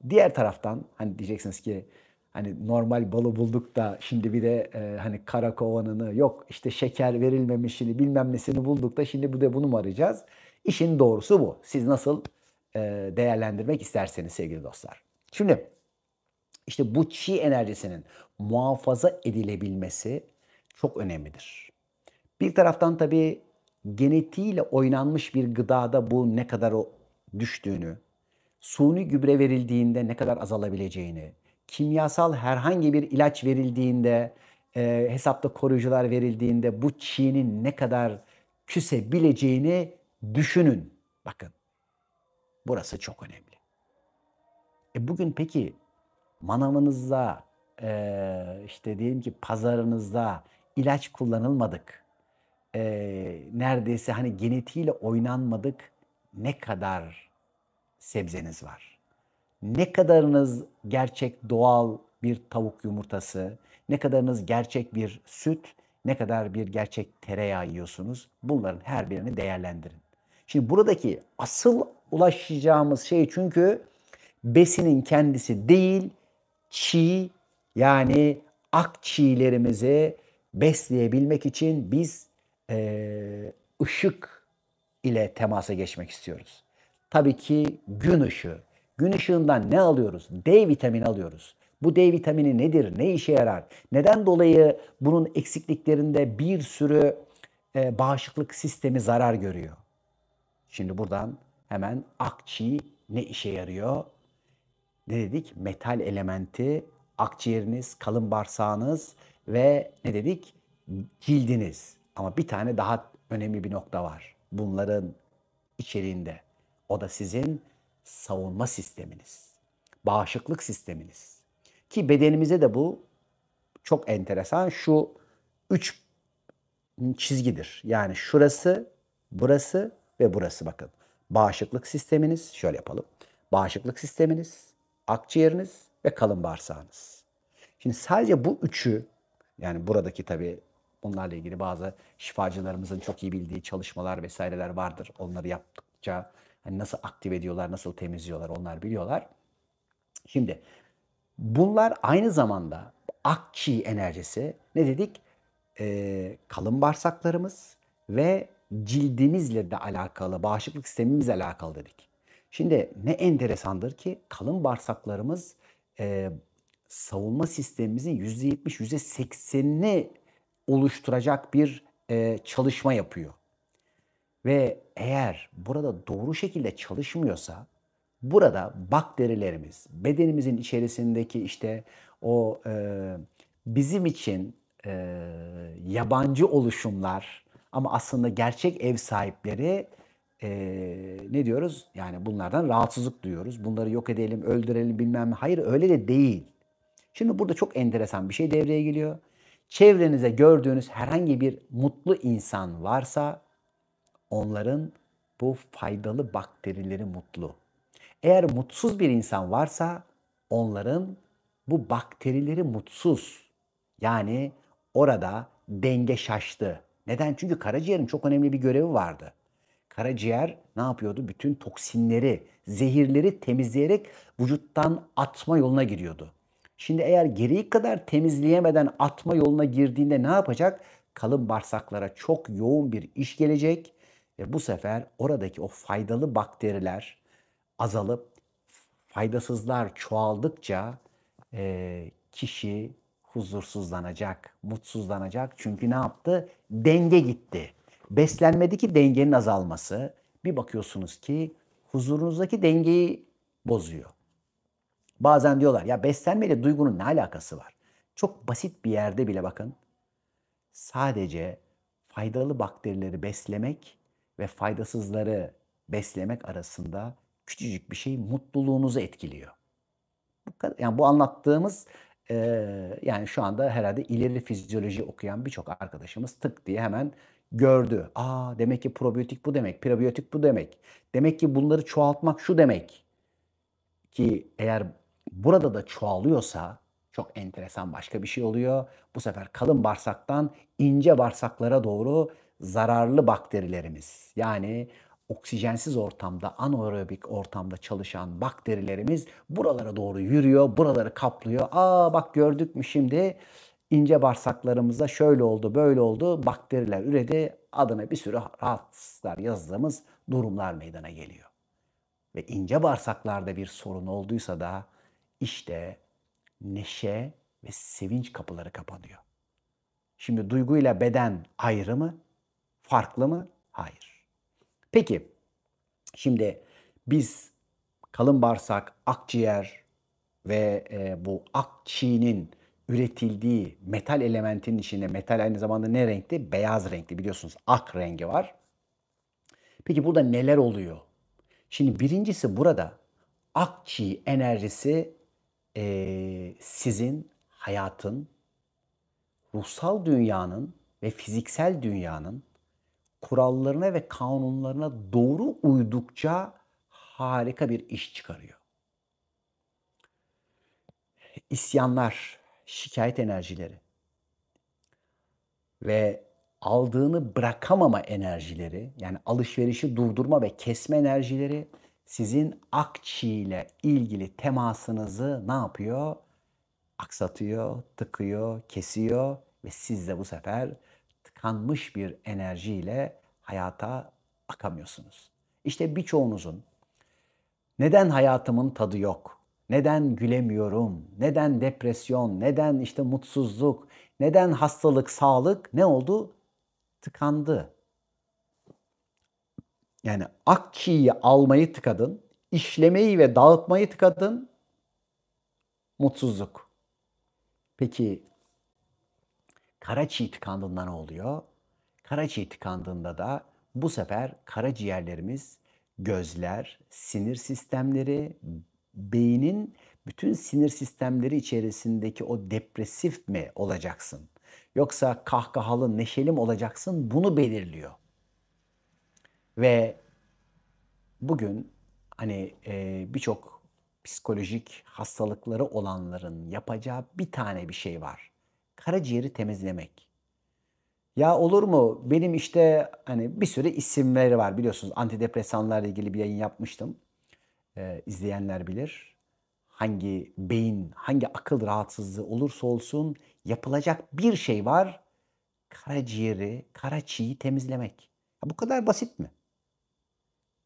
Diğer taraftan hani diyeceksiniz ki hani normal balı bulduk da şimdi bir de hani kara kovanını yok işte şeker verilmemişini bilmem nesini bulduk da şimdi bu da bunu mu arayacağız? İşin doğrusu bu. Siz nasıl değerlendirmek isterseniz sevgili dostlar. Şimdi işte bu çi enerjisinin muhafaza edilebilmesi çok önemlidir. Bir taraftan tabii genetiğiyle oynanmış bir gıdada bu ne kadar düştüğünü, suni gübre verildiğinde ne kadar azalabileceğini, kimyasal herhangi bir ilaç verildiğinde, hesapta koruyucular verildiğinde bu çiğnin ne kadar küsebileceğini düşünün. Bakın, burası çok önemli. Bugün peki manavınızda, işte diyelim ki pazarınızda ilaç kullanılmadık, neredeyse hani genetiğiyle oynanmadık ne kadar sebzeniz var? Ne kadarınız gerçek doğal bir tavuk yumurtası, ne kadarınız gerçek bir süt, ne kadar bir gerçek tereyağı yiyorsunuz? Bunların her birini değerlendirin. Şimdi buradaki asıl ulaşacağımız şey çünkü besinin kendisi değil, çiğ yani akçiğlerimizi besleyebilmek için biz ışık ile temasa geçmek istiyoruz. Tabii ki gün ışığı. Gün ışığından ne alıyoruz? D vitamini alıyoruz. Bu D vitamini nedir? Ne işe yarar? Neden dolayı bunun eksikliklerinde bir sürü bağışıklık sistemi zarar görüyor? Şimdi buradan hemen akçiğ ne işe yarıyor? Ne dedik? Metal elementi, akciğeriniz, kalın bağırsağınız ve ne dedik? Cildiniz. Ama bir tane daha önemli bir nokta var bunların içeriğinde. O da sizin savunma sisteminiz, bağışıklık sisteminiz. Ki bedenimize de bu çok enteresan. Şu üç çizgidir. Yani şurası, burası ve burası bakın. Bağışıklık sisteminiz, şöyle yapalım. Bağışıklık sisteminiz, akciğeriniz ve kalın bağırsağınız. Şimdi sadece bu üçü, yani buradaki tabii bunlarla ilgili bazı şifacılarımızın çok iyi bildiği çalışmalar vesaireler vardır. Onları yaptıkça hani nasıl aktive ediyorlar, nasıl temizliyorlar onlar biliyorlar. Şimdi bunlar aynı zamanda akçi enerjisi ne dedik? Kalın bağırsaklarımız ve cildimizle de alakalı, bağışıklık sistemimizle alakalı dedik. Şimdi ne enteresandır ki kalın bağırsaklarımız savunma sistemimizin %70, %80'ini oluşturacak bir çalışma yapıyor. Ve eğer burada doğru şekilde çalışmıyorsa burada bakterilerimiz, bedenimizin içerisindeki işte o bizim için yabancı oluşumlar ama aslında gerçek ev sahipleri ne diyoruz? Yani bunlardan rahatsızlık duyuyoruz. Bunları yok edelim, öldürelim bilmem ne. Hayır öyle de değil. Şimdi burada çok enteresan bir şey devreye giriyor. Çevrenize gördüğünüz herhangi bir mutlu insan varsa onların bu faydalı bakterileri mutlu. Eğer mutsuz bir insan varsa onların bu bakterileri mutsuz. Yani orada denge şaştı. Neden? Çünkü karaciğerin çok önemli bir görevi vardı. Karaciğer ne yapıyordu? Bütün toksinleri, zehirleri temizleyerek vücuttan atma yoluna giriyordu. Şimdi eğer gereği kadar temizleyemeden atma yoluna girdiğinde ne yapacak? Kalın bağırsaklara çok yoğun bir iş gelecek ve bu sefer oradaki o faydalı bakteriler azalıp faydasızlar çoğaldıkça kişi huzursuzlanacak, mutsuzlanacak. Çünkü ne yaptı? Denge gitti. Beslenmedeki dengenin azalması bir bakıyorsunuz ki huzurunuzdaki dengeyi bozuyor. Bazen diyorlar ya beslenmeyle duygunun ne alakası var? Çok basit bir yerde bile bakın. Sadece faydalı bakterileri beslemek ve faydasızları beslemek arasında küçücük bir şey mutluluğunuzu etkiliyor. Yani bu anlattığımız yani şu anda herhalde ileri fizyoloji okuyan birçok arkadaşımız tık diye hemen gördü. Aa demek ki probiyotik bu demek, prebiyotik bu demek. Demek ki bunları çoğaltmak şu demek. Ki eğer burada da çoğalıyorsa çok enteresan başka bir şey oluyor. Bu sefer kalın bağırsaktan ince bağırsaklara doğru zararlı bakterilerimiz yani oksijensiz ortamda, anaerobik ortamda çalışan bakterilerimiz buralara doğru yürüyor, buraları kaplıyor. Aa bak gördük mü şimdi ince bağırsaklarımızda şöyle oldu, böyle oldu, bakteriler üredi. Adına bir sürü rahatsızlıklar yazdığımız durumlar meydana geliyor. Ve ince bağırsaklarda bir sorun olduysa da işte neşe ve sevinç kapıları kapanıyor. Şimdi duyguyla beden ayrı mı? Farklı mı? Hayır. Peki şimdi biz kalın bağırsak, akciğer ve bu akçiğnin üretildiği metal elementin içinde metal aynı zamanda ne renkli? Beyaz renkli biliyorsunuz ak rengi var. Peki burada neler oluyor? Şimdi birincisi burada akçi enerjisi sizin hayatın, ruhsal dünyanın ve fiziksel dünyanın kurallarına ve kanunlarına doğru uydukça harika bir iş çıkarıyor. İsyanlar, şikayet enerjileri ve aldığını bırakamama enerjileri, yani alışverişi durdurma ve kesme enerjileri sizin akçi ile ilgili temasınızı ne yapıyor? Aksatıyor, tıkıyor, kesiyor ve siz de bu sefer tıkanmış bir enerjiyle hayata akamıyorsunuz. İşte birçoğunuzun neden hayatımın tadı yok? Neden gülemiyorum? Neden depresyon? Neden işte mutsuzluk? Neden hastalık, sağlık? Ne oldu? Tıkandı. Yani akçiyi almayı tıkadın, işlemeyi ve dağıtmayı tıkadın, mutsuzluk. Peki karaciğer tıkandığında ne oluyor? Karaciğer tıkandığında da bu sefer karaciğerlerimiz, gözler, sinir sistemleri, beynin bütün sinir sistemleri içerisindeki o depresif mi olacaksın? Yoksa kahkahalı, neşeli mi olacaksın? Bunu belirliyor. Ve bugün hani birçok psikolojik hastalıkları olanların yapacağı bir tane bir şey var. Karaciğeri temizlemek. Ya olur mu? Benim işte hani bir sürü isimleri var biliyorsunuz. Antidepresanlarla ilgili bir yayın yapmıştım. İzleyenler bilir. Hangi beyin, hangi akıl rahatsızlığı olursa olsun yapılacak bir şey var. Karaciğeri, karaçiği temizlemek. Ya bu kadar basit mi?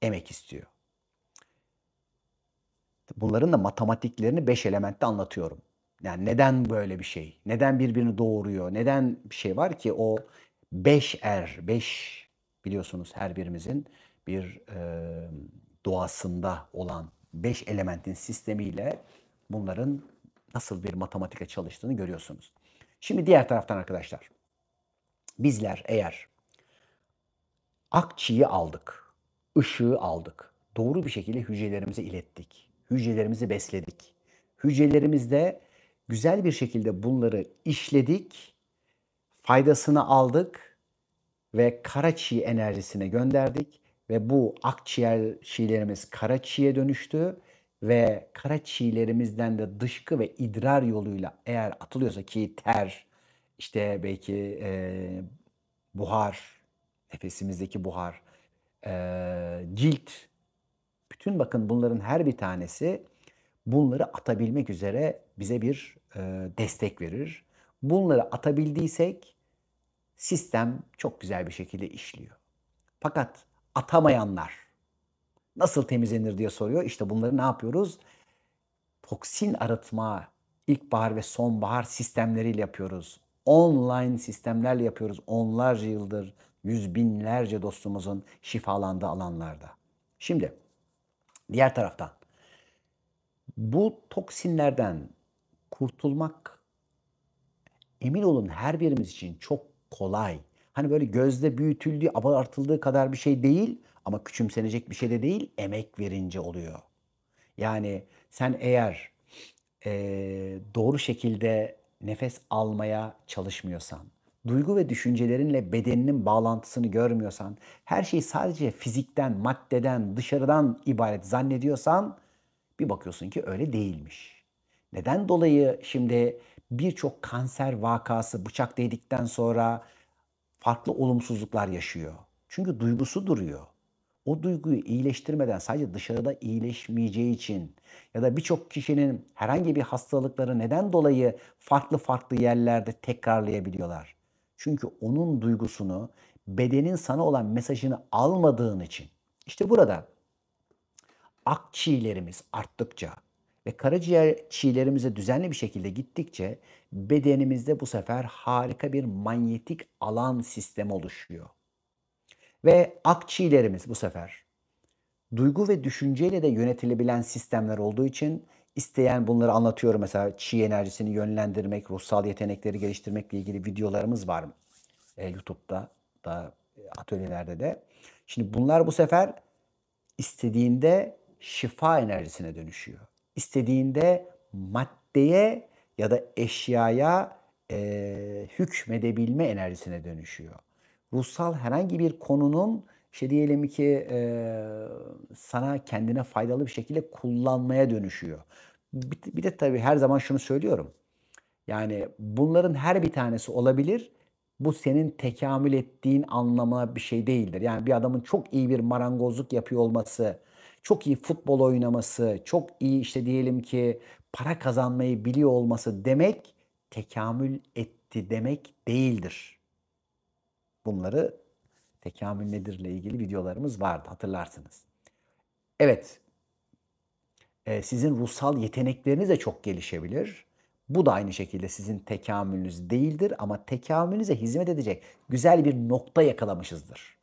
Emek istiyor. Bunların da matematiklerini 5 elementte anlatıyorum. Yani neden böyle bir şey? Neden birbirini doğuruyor? Neden bir şey var ki o 5 biliyorsunuz her birimizin bir doğasında olan 5 elementin sistemiyle bunların nasıl bir matematikle çalıştığını görüyorsunuz. Şimdi diğer taraftan arkadaşlar, bizler eğer akçiyi aldık, ışığı aldık, doğru bir şekilde hücrelerimize ilettik, hücrelerimizi besledik. Hücrelerimizde Güzel bir şekilde bunları işledik, faydasını aldık ve kara çiğ enerjisine gönderdik ve bu akciğer çiğlerimiz kara çiğe dönüştü ve kara çiğlerimizden de dışkı ve idrar yoluyla eğer atılıyorsa ki ter, işte belki buhar, nefesimizdeki buhar, cilt, bütün bakın bunların her bir tanesi bunları atabilmek üzere bize bir destek verir. Bunları atabildiysek sistem çok güzel bir şekilde işliyor. Fakat atamayanlar nasıl temizlenir diye soruyor. İşte bunları ne yapıyoruz? Toksin arıtma, ilkbahar ve sonbahar sistemleriyle yapıyoruz. Online sistemlerle yapıyoruz. Onlarca yıldır yüz binlerce dostumuzun şifalandığı alanlarda. Şimdi diğer taraftan bu toksinlerden kurtulmak emin olun her birimiz için çok kolay. Hani böyle gözde büyütüldüğü, abartıldığı kadar bir şey değil ama küçümsenecek bir şey de değil, emek verince oluyor. Yani sen eğer doğru şekilde nefes almaya çalışmıyorsan, duygu ve düşüncelerinle bedeninin bağlantısını görmüyorsan, her şey sadece fizikten, maddeden, dışarıdan ibaret zannediyorsan bir bakıyorsun ki öyle değilmiş. Neden dolayı şimdi birçok kanser vakası bıçak değdikten sonra farklı olumsuzluklar yaşıyor? Çünkü duygusu duruyor. O duyguyu iyileştirmeden sadece dışarıda iyileşmeyeceği için ya da birçok kişinin herhangi bir hastalıkları neden dolayı farklı farklı yerlerde tekrarlayabiliyorlar? Çünkü onun duygusunu, bedenin sana olan mesajını almadığın için. İşte burada akciğerlerimiz arttıkça ve karaciğer çiğlerimize düzenli bir şekilde gittikçe bedenimizde bu sefer harika bir manyetik alan sistemi oluşuyor. Ve akciğerlerimiz bu sefer duygu ve düşünceyle de yönetilebilen sistemler olduğu için isteyen bunları anlatıyorum. Mesela çi enerjisini yönlendirmek, ruhsal yetenekleri geliştirmekle ilgili videolarımız var YouTube'da da atölyelerde de. Şimdi bunlar bu sefer istediğinde şifa enerjisine dönüşüyor. İstediğinde maddeye ya da eşyaya hükmedebilme enerjisine dönüşüyor. Ruhsal herhangi bir konunun işte diyelim ki sana kendine faydalı bir şekilde kullanmaya dönüşüyor. Bir de tabii her zaman şunu söylüyorum. Yani bunların her bir tanesi olabilir. Bu senin tekamül ettiğin anlamına bir şey değildir. Yani bir adamın çok iyi bir marangozluk yapıyor olması, çok iyi futbol oynaması, çok iyi işte diyelim ki para kazanmayı biliyor olması demek tekamül etti demek değildir. Bunları tekamül nedirle ilgili videolarımız vardı hatırlarsınız. Evet, sizin ruhsal yetenekleriniz de çok gelişebilir. Bu da aynı şekilde sizin tekamülünüz değildir ama tekamülünüze hizmet edecek güzel bir nokta yakalamışızdır.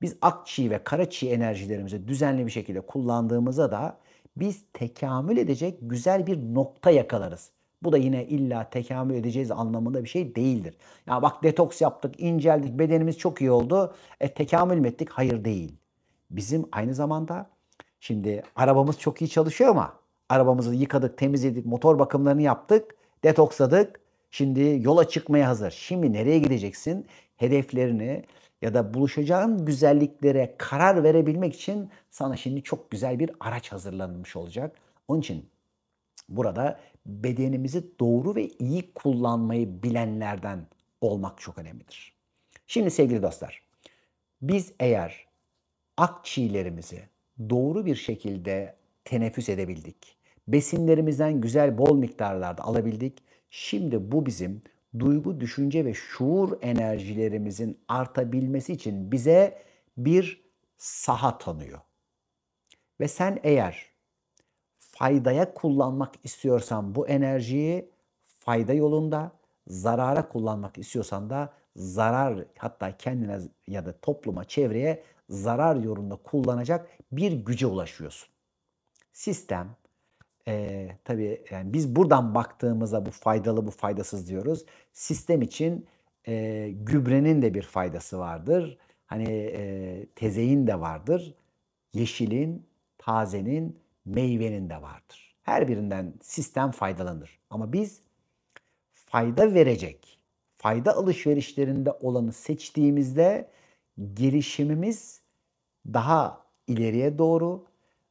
Biz akçi ve karaçi enerjilerimizi düzenli bir şekilde kullandığımızda da biz tekamül edecek güzel bir nokta yakalarız. Bu da yine illa tekamül edeceğiz anlamında bir şey değildir. Ya bak detoks yaptık, inceldik, bedenimiz çok iyi oldu. Tekamül mü ettik? Hayır değil. Bizim aynı zamanda şimdi arabamız çok iyi çalışıyor ama arabamızı yıkadık, temizledik, motor bakımlarını yaptık, detoksladık. Şimdi yola çıkmaya hazır. Şimdi nereye gideceksin? Hedeflerini ya da buluşacağın güzelliklere karar verebilmek için sana şimdi çok güzel bir araç hazırlanmış olacak. Onun için burada bedenimizi doğru ve iyi kullanmayı bilenlerden olmak çok önemlidir. Şimdi sevgili dostlar, biz eğer akciğerlerimizi doğru bir şekilde teneffüs edebildik. Besinlerimizden güzel bol miktarlarda alabildik. Şimdi bu bizim duygu, düşünce ve şuur enerjilerimizin artabilmesi için bize bir saha tanıyor. Ve sen eğer faydaya kullanmak istiyorsan bu enerjiyi fayda yolunda, zarara kullanmak istiyorsan da zarar hatta kendine ya da topluma, çevreye zarar yolunda kullanacak bir güce ulaşıyorsun. Sistem tabii yani biz buradan baktığımızda bu faydalı, bu faydasız diyoruz. Sistem için gübrenin de bir faydası vardır. Hani tezeyin de vardır. Yeşilin, tazenin, meyvenin de vardır. Her birinden sistem faydalanır. Ama biz fayda verecek, fayda alışverişlerinde olanı seçtiğimizde gelişimimiz daha ileriye doğru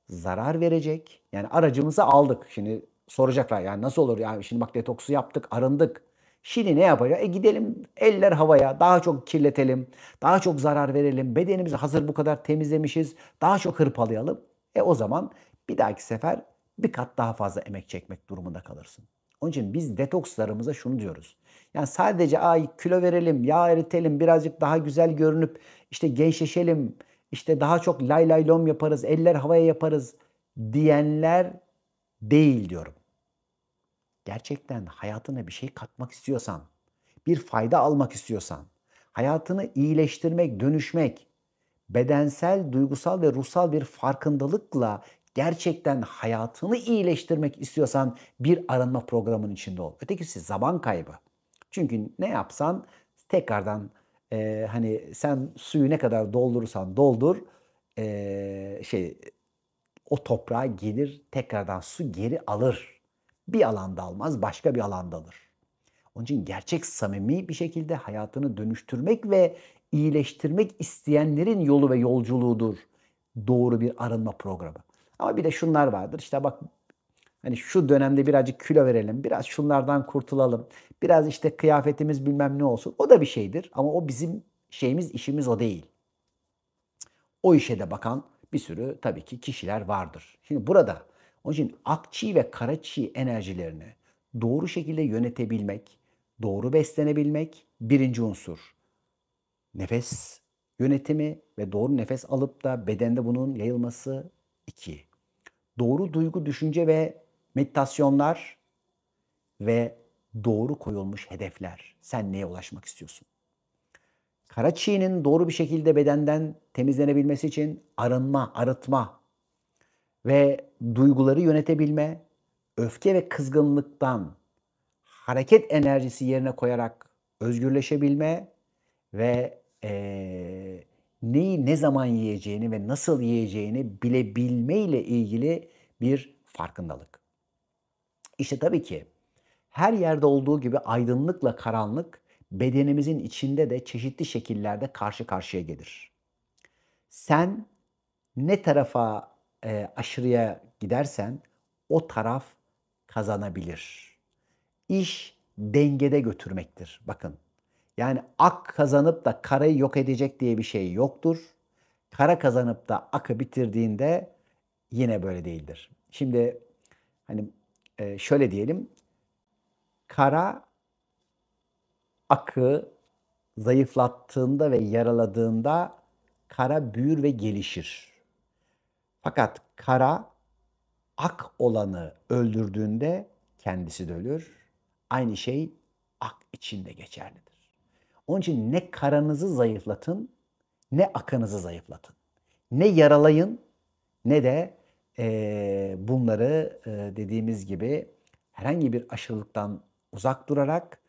zarar verecek. Yani aracımızı aldık. Şimdi soracaklar yani nasıl olur? Yani şimdi bak detoksu yaptık, arındık. Şimdi ne yapacağız? Gidelim eller havaya, daha çok kirletelim, daha çok zarar verelim. Bedenimizi hazır bu kadar temizlemişiz, daha çok hırpalayalım. O zaman bir dahaki sefer bir kat daha fazla emek çekmek durumunda kalırsın. Onun için biz detokslarımıza şunu diyoruz. Yani sadece kilo verelim, yağ eritelim, birazcık daha güzel görünüp işte gençleşelim, işte daha çok lay lay lom yaparız, eller havaya yaparız diyenler değil diyorum. Gerçekten hayatına bir şey katmak istiyorsan, bir fayda almak istiyorsan, hayatını iyileştirmek, dönüşmek, bedensel, duygusal ve ruhsal bir farkındalıkla gerçekten hayatını iyileştirmek istiyorsan bir arınma programının içinde ol. Ötekisi zaman kaybı. Çünkü ne yapsan tekrardan hani sen suyu ne kadar doldurursan doldur o toprağa gelir tekrardan su geri alır. Bir alanda almaz başka bir alanda alır. Onun için gerçek samimi bir şekilde hayatını dönüştürmek ve iyileştirmek isteyenlerin yolu ve yolculuğudur doğru bir arınma programı. Ama bir de şunlar vardır. İşte bak hani şu dönemde birazcık kilo verelim, biraz şunlardan kurtulalım, biraz işte kıyafetimiz bilmem ne olsun. O da bir şeydir ama o bizim şeyimiz, işimiz o değil. O işe de bakan bir sürü tabii ki kişiler vardır. Şimdi burada onun için akçi ve karaçi enerjilerini doğru şekilde yönetebilmek, doğru beslenebilmek birinci unsur. Nefes yönetimi ve doğru nefes alıp da bedende bunun yayılması iki. Doğru duygu, düşünce ve meditasyonlar ve doğru koyulmuş hedefler. Sen neye ulaşmak istiyorsun? Kara çiğnin doğru bir şekilde bedenden temizlenebilmesi için arınma, arıtma ve duyguları yönetebilme, öfke ve kızgınlıktan hareket enerjisi yerine koyarak özgürleşebilme ve neyi ne zaman yiyeceğini ve nasıl yiyeceğini bilebilme ile ilgili bir farkındalık. İşte tabii ki her yerde olduğu gibi aydınlıkla karanlık bedenimizin içinde de çeşitli şekillerde karşı karşıya gelir. Sen ne tarafa aşırıya gidersen o taraf kazanabilir. İş dengede götürmektir. Bakın. Yani ak kazanıp da karayı yok edecek diye bir şey yoktur. Kara kazanıp da akı bitirdiğinde yine böyle değildir. Şimdi hani şöyle diyelim. Kara akı zayıflattığında ve yaraladığında kara büyür ve gelişir. Fakat kara ak olanı öldürdüğünde kendisi de ölür. Aynı şey ak için de geçerlidir. Onun için ne karanızı zayıflatın, ne akınızı zayıflatın. Ne yaralayın, ne de bunları dediğimiz gibi herhangi bir aşırılıktan uzak durarak,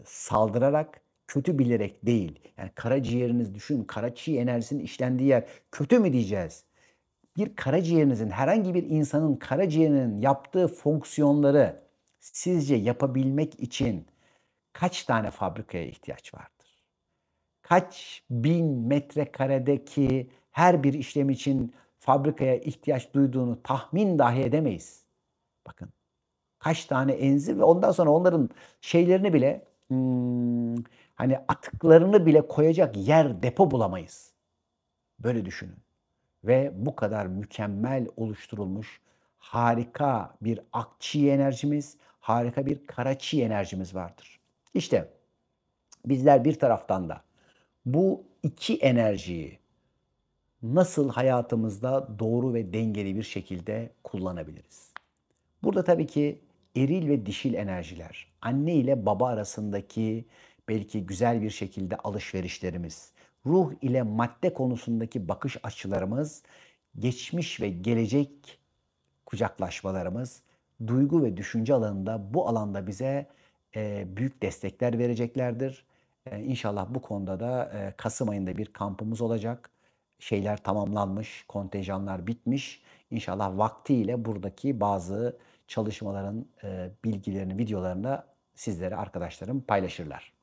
saldırarak, kötü bilerek değil. Yani karaciğeriniz düşün, karaçi enerjisinin işlendiği yer kötü mü diyeceğiz? Bir karaciğerinizin, herhangi bir insanın karaciğerinin yaptığı fonksiyonları sizce yapabilmek için kaç tane fabrikaya ihtiyaç vardır? Kaç bin metrekaredeki her bir işlem için fabrikaya ihtiyaç duyduğunu tahmin dahi edemeyiz. Bakın kaç tane enzim ve ondan sonra onların şeylerini bile hani atıklarını bile koyacak yer, depo bulamayız. Böyle düşünün. Ve bu kadar mükemmel oluşturulmuş harika bir akçi enerjimiz, harika bir karaçi enerjimiz vardır. İşte bizler bir taraftan da bu iki enerjiyi nasıl hayatımızda doğru ve dengeli bir şekilde kullanabiliriz? Burada tabii ki eril ve dişil enerjiler, anne ile baba arasındaki belki güzel bir şekilde alışverişlerimiz, ruh ile madde konusundaki bakış açılarımız, geçmiş ve gelecek kucaklaşmalarımız, duygu ve düşünce alanında bu alanda bize büyük destekler vereceklerdir. İnşallah bu konuda da Kasım ayında bir kampımız olacak. Şeyler tamamlanmış, kontenjanlar bitmiş. İnşallah vaktiyle buradaki bazı çalışmaların bilgilerini, videolarını sizlere arkadaşlarım paylaşırlar.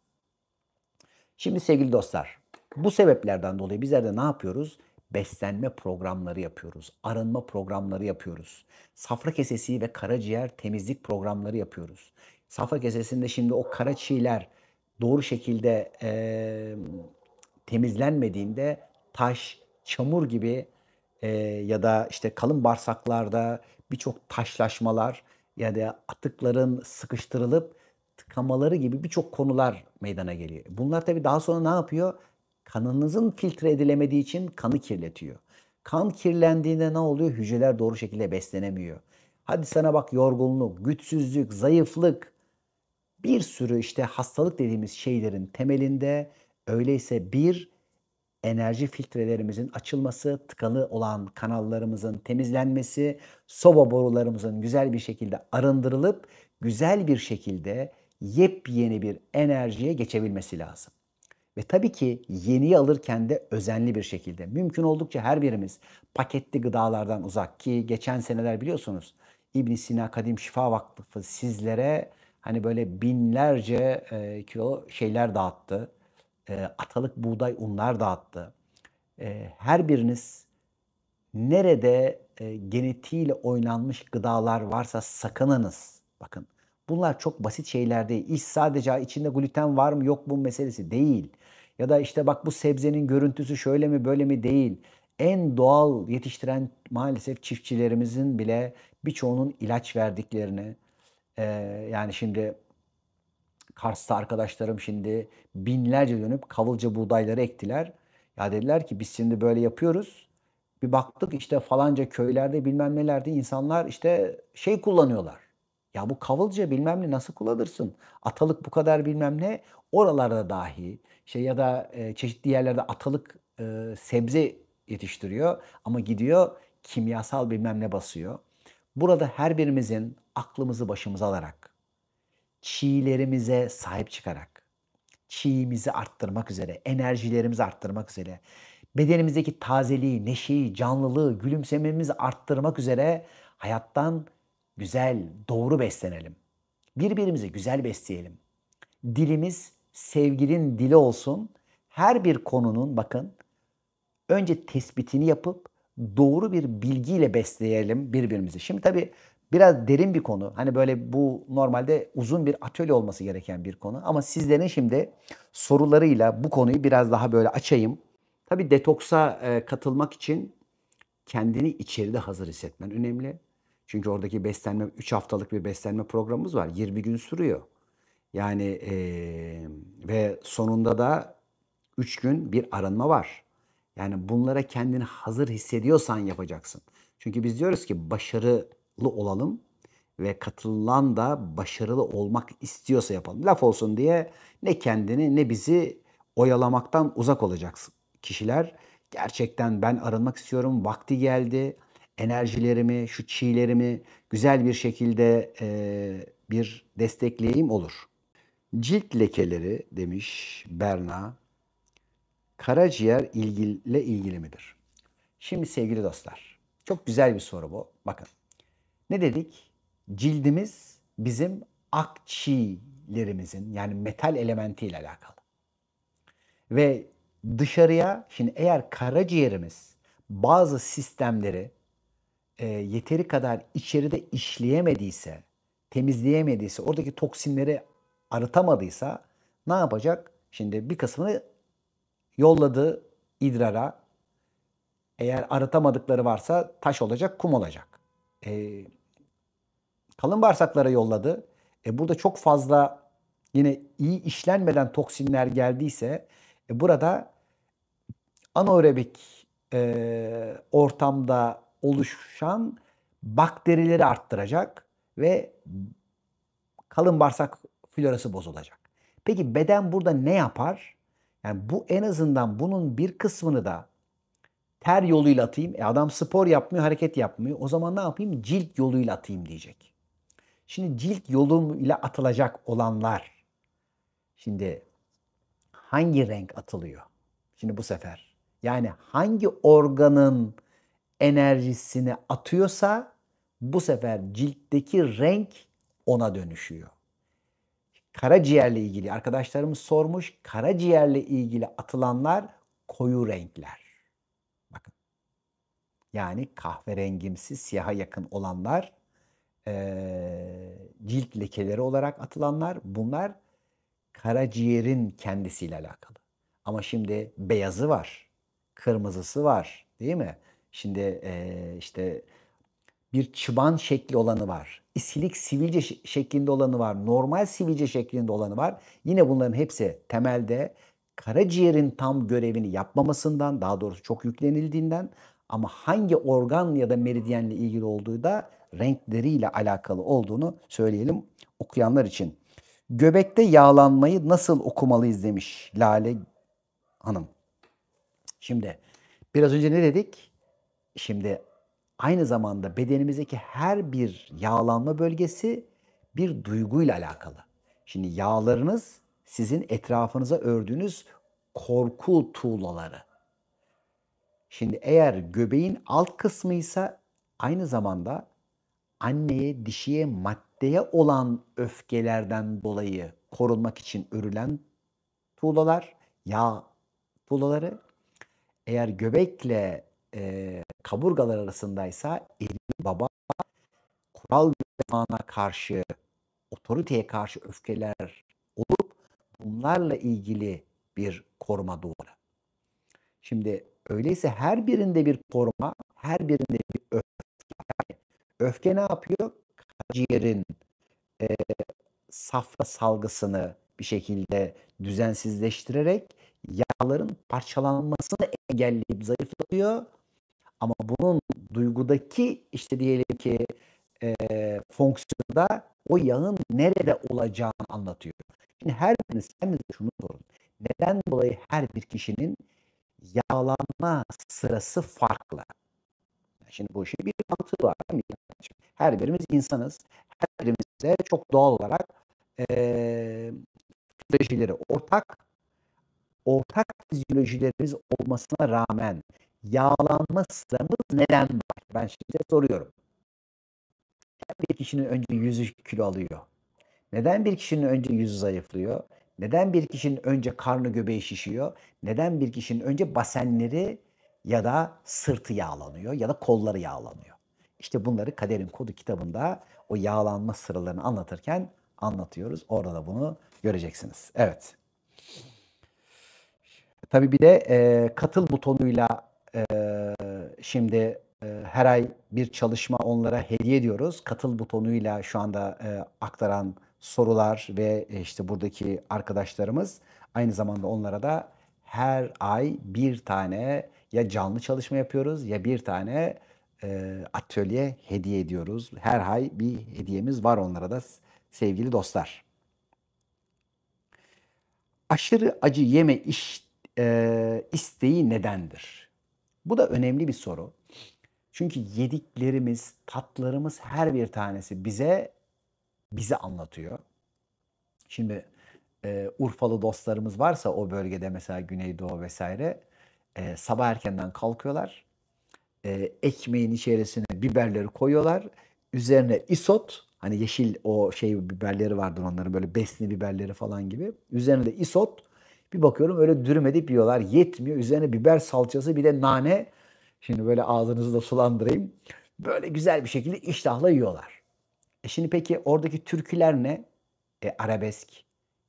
Şimdi sevgili dostlar, bu sebeplerden dolayı bizler de ne yapıyoruz? Beslenme programları yapıyoruz. Arınma programları yapıyoruz. Safra kesesi ve karaciğer temizlik programları yapıyoruz. Safra kesesinde şimdi o karaciğerler doğru şekilde temizlenmediğinde taş, çamur gibi ya da işte kalın bağırsaklarda birçok taşlaşmalar ya da atıkların sıkıştırılıp tıkamaları gibi birçok konular meydana geliyor. Bunlar tabii daha sonra ne yapıyor? Kanınızın filtre edilemediği için kanı kirletiyor. Kan kirlendiğinde ne oluyor? Hücreler doğru şekilde beslenemiyor. Hadi sana bak yorgunluk, güçsüzlük, zayıflık, bir sürü işte hastalık dediğimiz şeylerin temelinde öyleyse bir enerji filtrelerimizin açılması, tıkalı olan kanallarımızın temizlenmesi, soba borularımızın güzel bir şekilde arındırılıp güzel bir şekilde yepyeni bir enerjiye geçebilmesi lazım. Ve tabii ki yeniyi alırken de özenli bir şekilde. Mümkün oldukça her birimiz paketli gıdalardan uzak ki geçen seneler biliyorsunuz İbn Sina Kadim Şifa Vakfı sizlere hani böyle binlerce kilo şeyler dağıttı. Atalık buğday unlar dağıttı. Her biriniz nerede genetiğiyle oynanmış gıdalar varsa sakınınız. Bakın bunlar çok basit şeyler değil. İş sadece içinde gluten var mı yok mu meselesi değil. Ya da işte bak bu sebzenin görüntüsü şöyle mi böyle mi değil. En doğal yetiştiren maalesef çiftçilerimizin bile birçoğunun ilaç verdiklerini yani şimdi Kars'ta arkadaşlarım şimdi binlerce dönüp kavılca buğdayları ektiler. Ya dediler ki biz şimdi böyle yapıyoruz. Bir baktık işte falanca köylerde bilmem nelerde insanlar işte şey kullanıyorlar. Ya bu kavılca bilmem ne nasıl kullanırsın? Atalık bu kadar bilmem ne. Oralarda dahi şey ya da çeşitli yerlerde atalık sebze yetiştiriyor ama gidiyor kimyasal bilmem ne basıyor. Burada her birimizin aklımızı başımıza alarak çiğlerimize sahip çıkarak, çiğimizi arttırmak üzere, enerjilerimizi arttırmak üzere, bedenimizdeki tazeliği, neşeyi, canlılığı, gülümsememizi arttırmak üzere hayattan güzel, doğru beslenelim. Birbirimizi güzel besleyelim. Dilimiz sevginin dili olsun. Her bir konunun bakın önce tespitini yapıp doğru bir bilgiyle besleyelim birbirimizi. Şimdi tabii biraz derin bir konu. Hani böyle bu normalde uzun bir atölye olması gereken bir konu. Ama sizlerin şimdi sorularıyla bu konuyu biraz daha böyle açayım. Tabii detoksa katılmak için kendini içeride hazır hissetmen önemli. Çünkü oradaki beslenme 3 haftalık bir beslenme programımız var. 20 gün sürüyor. Yani ve sonunda da 3 gün bir arınma var. Yani bunlara kendini hazır hissediyorsan yapacaksın. Çünkü biz diyoruz ki başarılı olalım ve katılan da başarılı olmak istiyorsa yapalım. Laf olsun diye ne kendini ne bizi oyalamaktan uzak olacaksın. Kişiler gerçekten ben arınmak istiyorum, vakti geldi, enerjilerimi, şu çiğlerimi güzel bir şekilde bir destekleyeyim olur. Cilt lekeleri demiş Berna, karaciğer ile ilgili midir? Şimdi sevgili dostlar, çok güzel bir soru bu. Bakın, ne dedik? Cildimiz bizim akciğerimizin yani metal elementiyle alakalı. Ve dışarıya şimdi eğer karaciğerimiz bazı sistemleri yeteri kadar içeride işleyemediyse, temizleyemediyse, oradaki toksinleri arıtamadıysa ne yapacak? Şimdi bir kısmını yolladı idrara. Eğer arıtamadıkları varsa taş olacak, kum olacak. Kalın bağırsaklara yolladı. Burada çok fazla yine iyi işlenmeden toksinler geldiyse burada anaerobik ortamda oluşan bakterileri arttıracak ve kalın bağırsak florası bozulacak. Peki beden burada ne yapar? Yani bu en azından bunun bir kısmını da ter yoluyla atayım. Adam spor yapmıyor, hareket yapmıyor. O zaman ne yapayım? Cilt yoluyla atayım diyecek. Şimdi cilt yoluyla atılacak olanlar şimdi hangi renk atılıyor? Şimdi bu sefer yani hangi organın enerjisini atıyorsa bu sefer ciltteki renk ona dönüşüyor. Karaciğerle ilgili arkadaşlarımız sormuş. Karaciğerle ilgili atılanlar koyu renkler. Bakın. Yani kahverengimsi, siyaha yakın olanlar, cilt lekeleri olarak atılanlar, bunlar karaciğerin kendisiyle alakalı. Ama şimdi beyazı var, kırmızısı var, değil mi? Şimdi işte bir çıban şekli olanı var. İsilik sivilce şeklinde olanı var. Normal sivilce şeklinde olanı var. Yine bunların hepsi temelde karaciğerin tam görevini yapmamasından, daha doğrusu çok yüklenildiğinden, ama hangi organ ya da meridyenle ilgili olduğu da renkleriyle alakalı olduğunu söyleyelim okuyanlar için. Göbekte yağlanmayı nasıl okumalıyız demiş Lale Hanım. Şimdi biraz önce ne dedik? Şimdi aynı zamanda bedenimizdeki her bir yağlanma bölgesi bir duyguyla alakalı. Şimdi yağlarınız sizin etrafınıza ördüğünüz korku tuğlaları. Şimdi eğer göbeğin alt kısmıysa aynı zamanda anneye, dişiye, maddeye olan öfkelerden dolayı korunmak için örülen tuğlalar, yağ tuğlaları. Eğer göbekle kaburgalar arasındaysa eril baba kural ve zamana karşı, otoriteye karşı öfkeler olup bunlarla ilgili bir koruma duvarı. Şimdi öyleyse her birinde bir koruma, her birinde bir öfke. Öfke ne yapıyor? Karaciğerin safra salgısını bir şekilde düzensizleştirerek yağların parçalanmasını engelleyip zayıflatıyor. Ama bunun duygudaki işte diyelim ki fonksiyonu da o yağın nerede olacağını anlatıyor. Şimdi her biriniz kendinize şunu sorun. Neden dolayı her bir kişinin yağlanma sırası farklı? Şimdi bu işin bir mantığı var, değil mi? Her birimiz insanız. Her birimiz de çok doğal olarak fizyolojileri ortak fizyolojilerimiz olmasına rağmen yağlanma sıramız neden var? Ben şimdi soruyorum. Neden bir kişinin önce 100 kilo alıyor? Neden bir kişinin önce yüzü zayıflıyor? Neden bir kişinin önce karnı göbeği şişiyor? Neden bir kişinin önce basenleri ya da sırtı yağlanıyor ya da kolları yağlanıyor? İşte bunları Kaderin Kodu kitabında o yağlanma sıralarını anlatırken anlatıyoruz. Orada da bunu göreceksiniz. Evet. Tabii bir de katıl butonuyla şimdi her ay bir çalışma onlara hediye ediyoruz. Katıl butonuyla şu anda aktaran sorular ve işte buradaki arkadaşlarımız aynı zamanda onlara da her ay bir tane ya canlı çalışma yapıyoruz ya bir tane atölye hediye ediyoruz. Her ay bir hediyemiz var onlara da sevgili dostlar. Aşırı acı yeme isteği nedendir? Bu da önemli bir soru. Çünkü yediklerimiz, tatlarımız her bir tanesi bize anlatıyor. Şimdi Urfalı dostlarımız varsa o bölgede mesela Güneydoğu vesaire sabah erkenden kalkıyorlar. Ekmeğin içerisine biberleri koyuyorlar. Üzerine isot, hani yeşil o şey biberleri vardır onların böyle besni biberleri falan gibi. Üzerine de isot. Bir bakıyorum öyle dürüm edip yiyorlar. Yetmiyor. Üzerine biber salçası bir de nane. Şimdi böyle ağzınızı da sulandırayım. Böyle güzel bir şekilde iştahla yiyorlar. Şimdi peki oradaki türküler ne? Arabesk.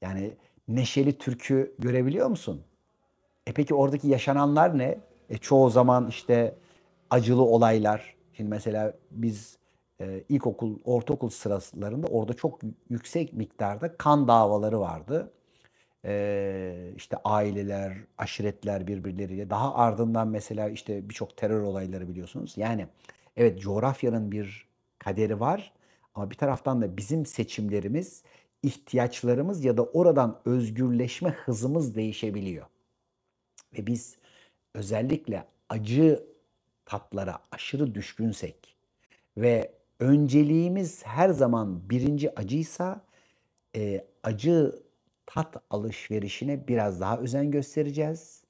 Yani neşeli türkü görebiliyor musun? Peki oradaki yaşananlar ne? Çoğu zaman işte acılı olaylar. Şimdi mesela biz ilkokul, ortaokul sıralarında orada çok yüksek miktarda kan davaları vardı. İşte aileler, aşiretler birbirleriyle. Daha ardından mesela işte birçok terör olayları biliyorsunuz. Yani evet coğrafyanın bir kaderi var ama bir taraftan da bizim seçimlerimiz, ihtiyaçlarımız ya da oradan özgürleşme hızımız değişebiliyor. Ve biz özellikle acı tatlara aşırı düşkünsek ve önceliğimiz her zaman birinci acıysa acı tat alışverişine biraz daha özen göstereceğiz.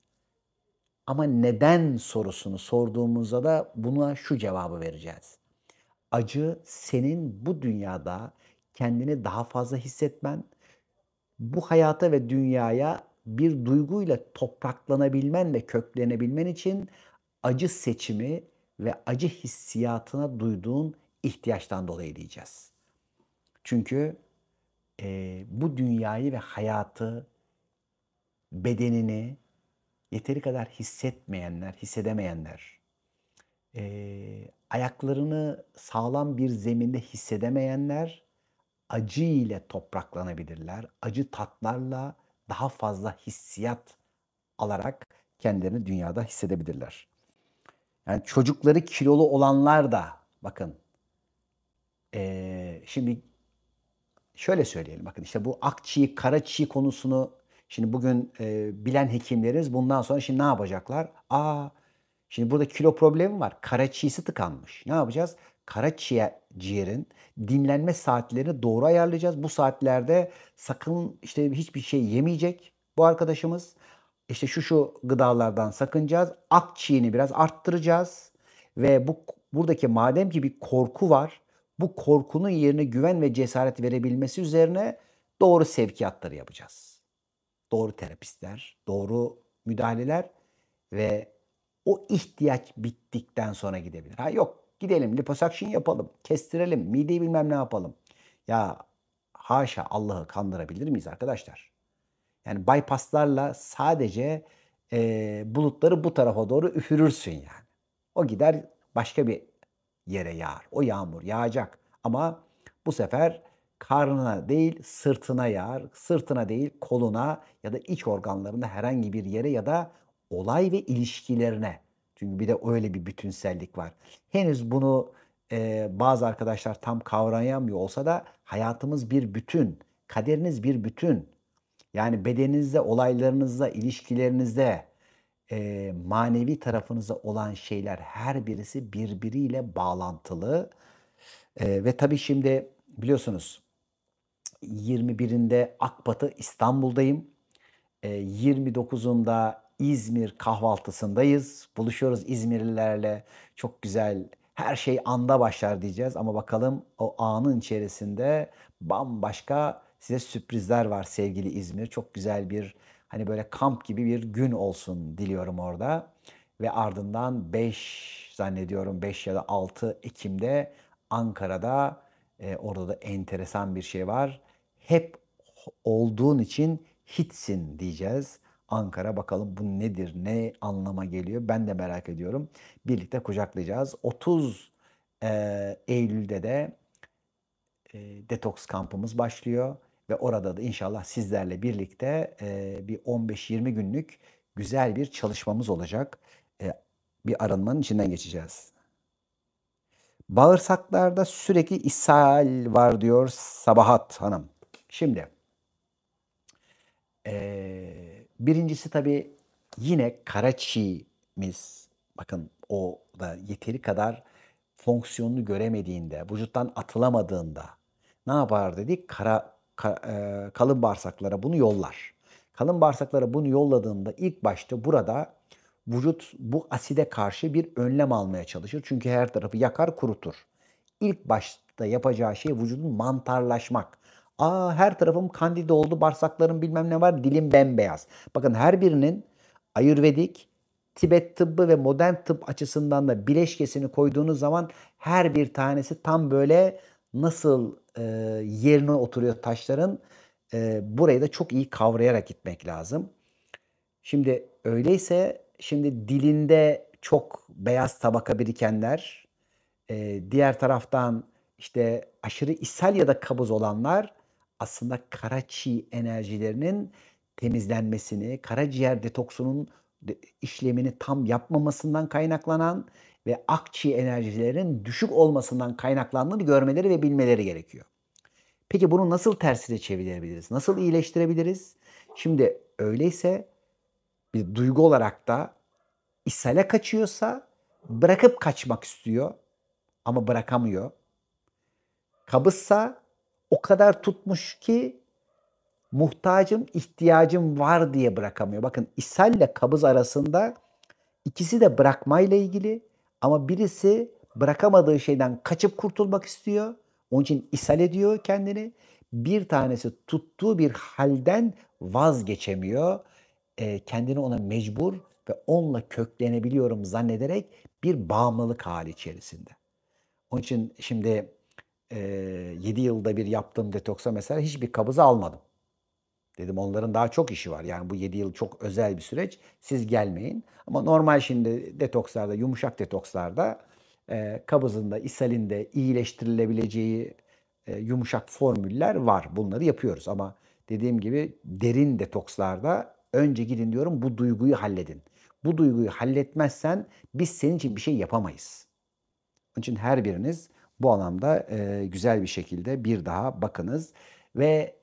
Ama neden sorusunu sorduğumuzda da buna şu cevabı vereceğiz. Acı senin bu dünyada kendini daha fazla hissetmen, Bu hayata ve dünyaya bir duyguyla topraklanabilmen ve köklenebilmen için acı seçimi ve acı hissiyatına duyduğun ihtiyaçtan dolayı diyeceğiz. Çünkü bu dünyayı ve hayatı, bedenini yeteri kadar hissetmeyenler, hissedemeyenler, ayaklarını sağlam bir zeminde hissedemeyenler acı ile topraklanabilirler. Acı tatlarla daha fazla hissiyat alarak kendilerini dünyada hissedebilirler. Yani çocukları kilolu olanlar da bakın şimdi şöyle söyleyelim bakın işte bu akçiğ, kara çiğ konusunu şimdi bugün bilen hekimlerimiz bundan sonra şimdi ne yapacaklar? Şimdi burada kilo problemi var. Karaciğerisi tıkanmış. Ne yapacağız? Karaciğerin dinlenme saatlerini doğru ayarlayacağız. Bu saatlerde sakın işte hiçbir şey yemeyecek bu arkadaşımız. İşte şu gıdalardan sakınacağız. Akciğerini biraz arttıracağız. Ve buradaki madem ki bir korku var, bu korkunun yerine güven ve cesaret verebilmesi üzerine doğru sevkiyatları yapacağız. Doğru terapistler, doğru müdahaleler ve o ihtiyaç bittikten sonra gidebilir. Yok gidelim liposuction yapalım, kestirelim, mideyi bilmem ne yapalım. Ya haşa Allah'ı kandırabilir miyiz arkadaşlar? Yani bypasslarla sadece bulutları bu tarafa doğru üfürürsün yani. O gider başka bir yere yağar. O yağmur yağacak ama bu sefer karnına değil sırtına yağar. Sırtına değil koluna ya da iç organlarında herhangi bir yere ya da olay ve ilişkilerine. Çünkü bir de öyle bir bütünsellik var. Henüz bunu bazı arkadaşlar tam kavrayamıyor olsa da hayatımız bir bütün. Kaderiniz bir bütün. Yani bedeninizde, olaylarınızda, ilişkilerinizde, manevi tarafınızda olan şeyler her birisi birbiriyle bağlantılı. Ve tabii şimdi biliyorsunuz 21'inde Akbatı İstanbul'dayım. 29'unda İzmir kahvaltısındayız. Buluşuyoruz İzmirlilerle. Çok güzel. Her şey anda başlar diyeceğiz ama bakalım o anın içerisinde bambaşka size sürprizler var sevgili İzmir. Çok güzel bir hani böyle kamp gibi bir gün olsun diliyorum orada. Ve ardından 5 zannediyorum 5 ya da 6 Ekim'de Ankara'da orada da enteresan bir şey var. Hep olduğun için hitsin diyeceğiz. Ankara bakalım bu nedir, ne anlama geliyor ben de merak ediyorum. Birlikte kucaklayacağız. 30 Eylül'de de detoks kampımız başlıyor ve orada da inşallah sizlerle birlikte bir 15-20 günlük güzel bir çalışmamız olacak. Bir arınmanın içinden geçeceğiz. Bağırsaklarda sürekli ishal var diyor Sabahat Hanım. Şimdi birincisi tabii yine karaciğimiz bakın o da yeteri kadar fonksiyonunu göremediğinde, vücuttan atılamadığında ne yapar dedik? Kalın bağırsaklara bunu yollar. Kalın bağırsaklara bunu yolladığında ilk başta burada vücut bu aside karşı bir önlem almaya çalışır. Çünkü her tarafı yakar, kurutur. İlk başta yapacağı şey vücudun mantarlaşmak. Her tarafım kandida oldu, bağırsaklarım bilmem ne var, dilim bembeyaz. Bakın her birinin Ayurvedik, Tibet tıbbı ve modern tıp açısından da bileşkesini koyduğunuz zaman her bir tanesi tam böyle nasıl yerine oturuyor taşların burayı da çok iyi kavrayarak gitmek lazım. Şimdi öyleyse şimdi dilinde çok beyaz tabaka birikenler, diğer taraftan işte aşırı ishal ya da kabız olanlar aslında karaciğer enerjilerinin temizlenmesini, karaciğer detoksunun işlemini tam yapmamasından kaynaklanan ve akciğer enerjilerinin düşük olmasından kaynaklandığını görmeleri ve bilmeleri gerekiyor. Peki bunu nasıl tersine çevirebiliriz? Nasıl iyileştirebiliriz? Şimdi öyleyse bir duygu olarak da ishale kaçıyorsa bırakıp kaçmak istiyor ama bırakamıyor. Kabızsa o kadar tutmuş ki muhtacım, ihtiyacım var diye bırakamıyor. Bakın ishalle kabız arasında ikisi de bırakmayla ilgili ama birisi bırakamadığı şeyden kaçıp kurtulmak istiyor. Onun için ishal ediyor kendini. Bir tanesi tuttuğu bir halden vazgeçemiyor. Kendini ona mecbur ve onunla köklenebiliyorum zannederek bir bağımlılık hali içerisinde. Onun için şimdi, 7 yılda bir yaptığım detoksa mesela hiçbir kabızı almadım. Dedim onların daha çok işi var. Yani bu 7 yıl çok özel bir süreç. Siz gelmeyin. Ama normal şimdi detokslarda, yumuşak detokslarda, kabızın da ishalin de iyileştirilebileceği, yumuşak formüller var. Bunları yapıyoruz ama dediğim gibi derin detokslarda önce gidin diyorum bu duyguyu halledin. Bu duyguyu halletmezsen biz senin için bir şey yapamayız. Onun için her biriniz bu alanda, güzel bir şekilde bir daha bakınız ve,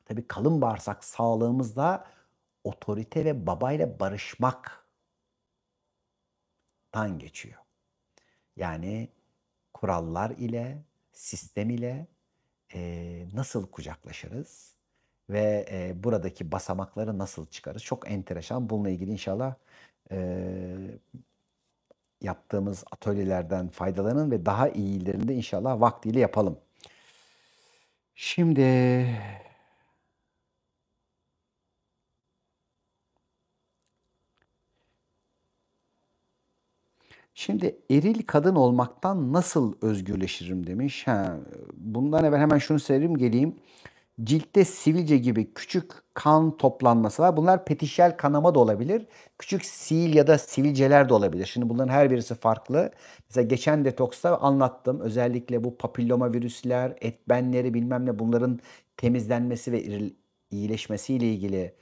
tabii kalın bağırsak sağlığımızda otorite ve babayla barışmaktan geçiyor. Yani kurallar ile, sistem ile, nasıl kucaklaşırız ve, buradaki basamakları nasıl çıkarız? Çok enteresan. Bununla ilgili inşallah, eee, yaptığımız atölyelerden faydalanın ve daha iyilerini de inşallah vaktiyle yapalım. Şimdi Şimdi eril kadın olmaktan nasıl özgürleşirim demiş. Bundan evvel hemen şunu söyleyeyim geleyim. Ciltte sivilce gibi küçük kan toplanması var. Bunlar petişel kanama da olabilir. Küçük sil ya da sivilceler de olabilir. Şimdi bunların her birisi farklı. Mesela geçen detoksta anlattım. Özellikle bu papilloma virüsler, etbenleri bilmem ne bunların temizlenmesi ve iyileşmesiyle ilgili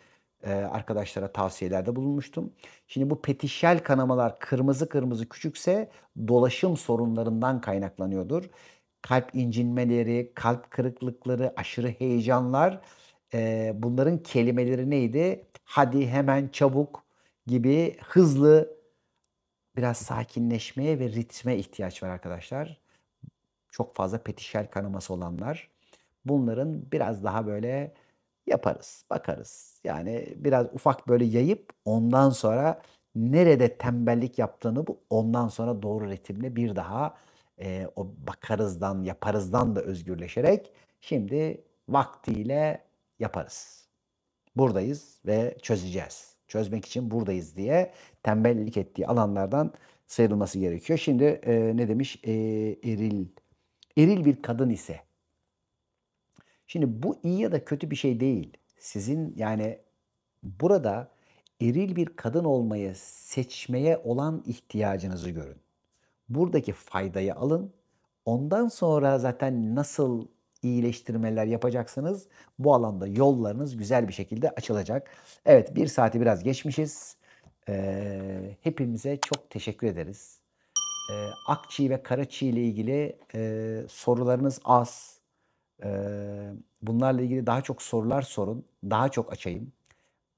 arkadaşlara tavsiyelerde bulunmuştum. Şimdi bu petişel kanamalar kırmızı kırmızı küçükse dolaşım sorunlarından kaynaklanıyordur. Kalp incinmeleri, kalp kırıklıkları, aşırı heyecanlar, bunların kelimeleri neydi? Hadi, hemen, çabuk gibi hızlı, biraz sakinleşmeye ve ritme ihtiyaç var arkadaşlar. Çok fazla petişel kanaması olanlar. Bunların biraz daha böyle yaparız, bakarız. Yani biraz ufak böyle yayıp ondan sonra nerede tembellik yaptığını bu ondan sonra doğru ritimle bir daha, o bakarızdan, yaparızdan da özgürleşerek şimdi vaktiyle yaparız. Buradayız ve çözeceğiz. Çözmek için buradayız diye tembellik ettiği alanlardan sıyrılması gerekiyor. Şimdi, ne demiş? Eril bir kadın ise. Şimdi bu iyi ya da kötü bir şey değil. Sizin yani burada eril bir kadın olmayı seçmeye olan ihtiyacınızı görün. Buradaki faydayı alın. Ondan sonra zaten nasıl iyileştirmeler yapacaksınız, bu alanda yollarınız güzel bir şekilde açılacak. Evet, 1 saati biraz geçmişiz. Hepimize çok teşekkür ederiz. Akçiğ ve karaçiğ ile ilgili, sorularınız az. Bunlarla ilgili daha çok sorular sorun, daha çok açayım.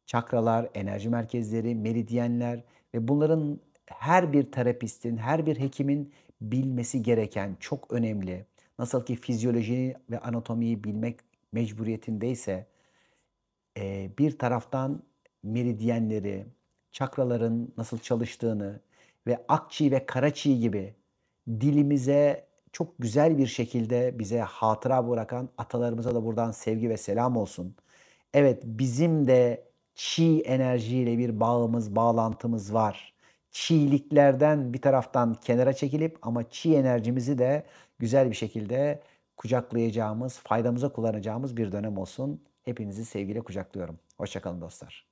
Çakralar, enerji merkezleri, meridyenler ve bunların her bir terapistin, her bir hekimin bilmesi gereken çok önemli. Nasıl ki fizyolojiyi ve anatomiyi bilmek mecburiyetindeyse, bir taraftan meridyenleri, çakraların nasıl çalıştığını ve akçiğ ve karaçiğ gibi dilimize çok güzel bir şekilde bize hatıra bırakan atalarımıza da buradan sevgi ve selam olsun. Evet, bizim de çi enerjiyle bir bağımız, bağlantımız var. Çiğliklerden bir taraftan kenara çekilip ama çi enerjimizi de güzel bir şekilde kucaklayacağımız, faydamıza kullanacağımız bir dönem olsun. Hepinizi sevgiyle kucaklıyorum. Hoşça kalın dostlar.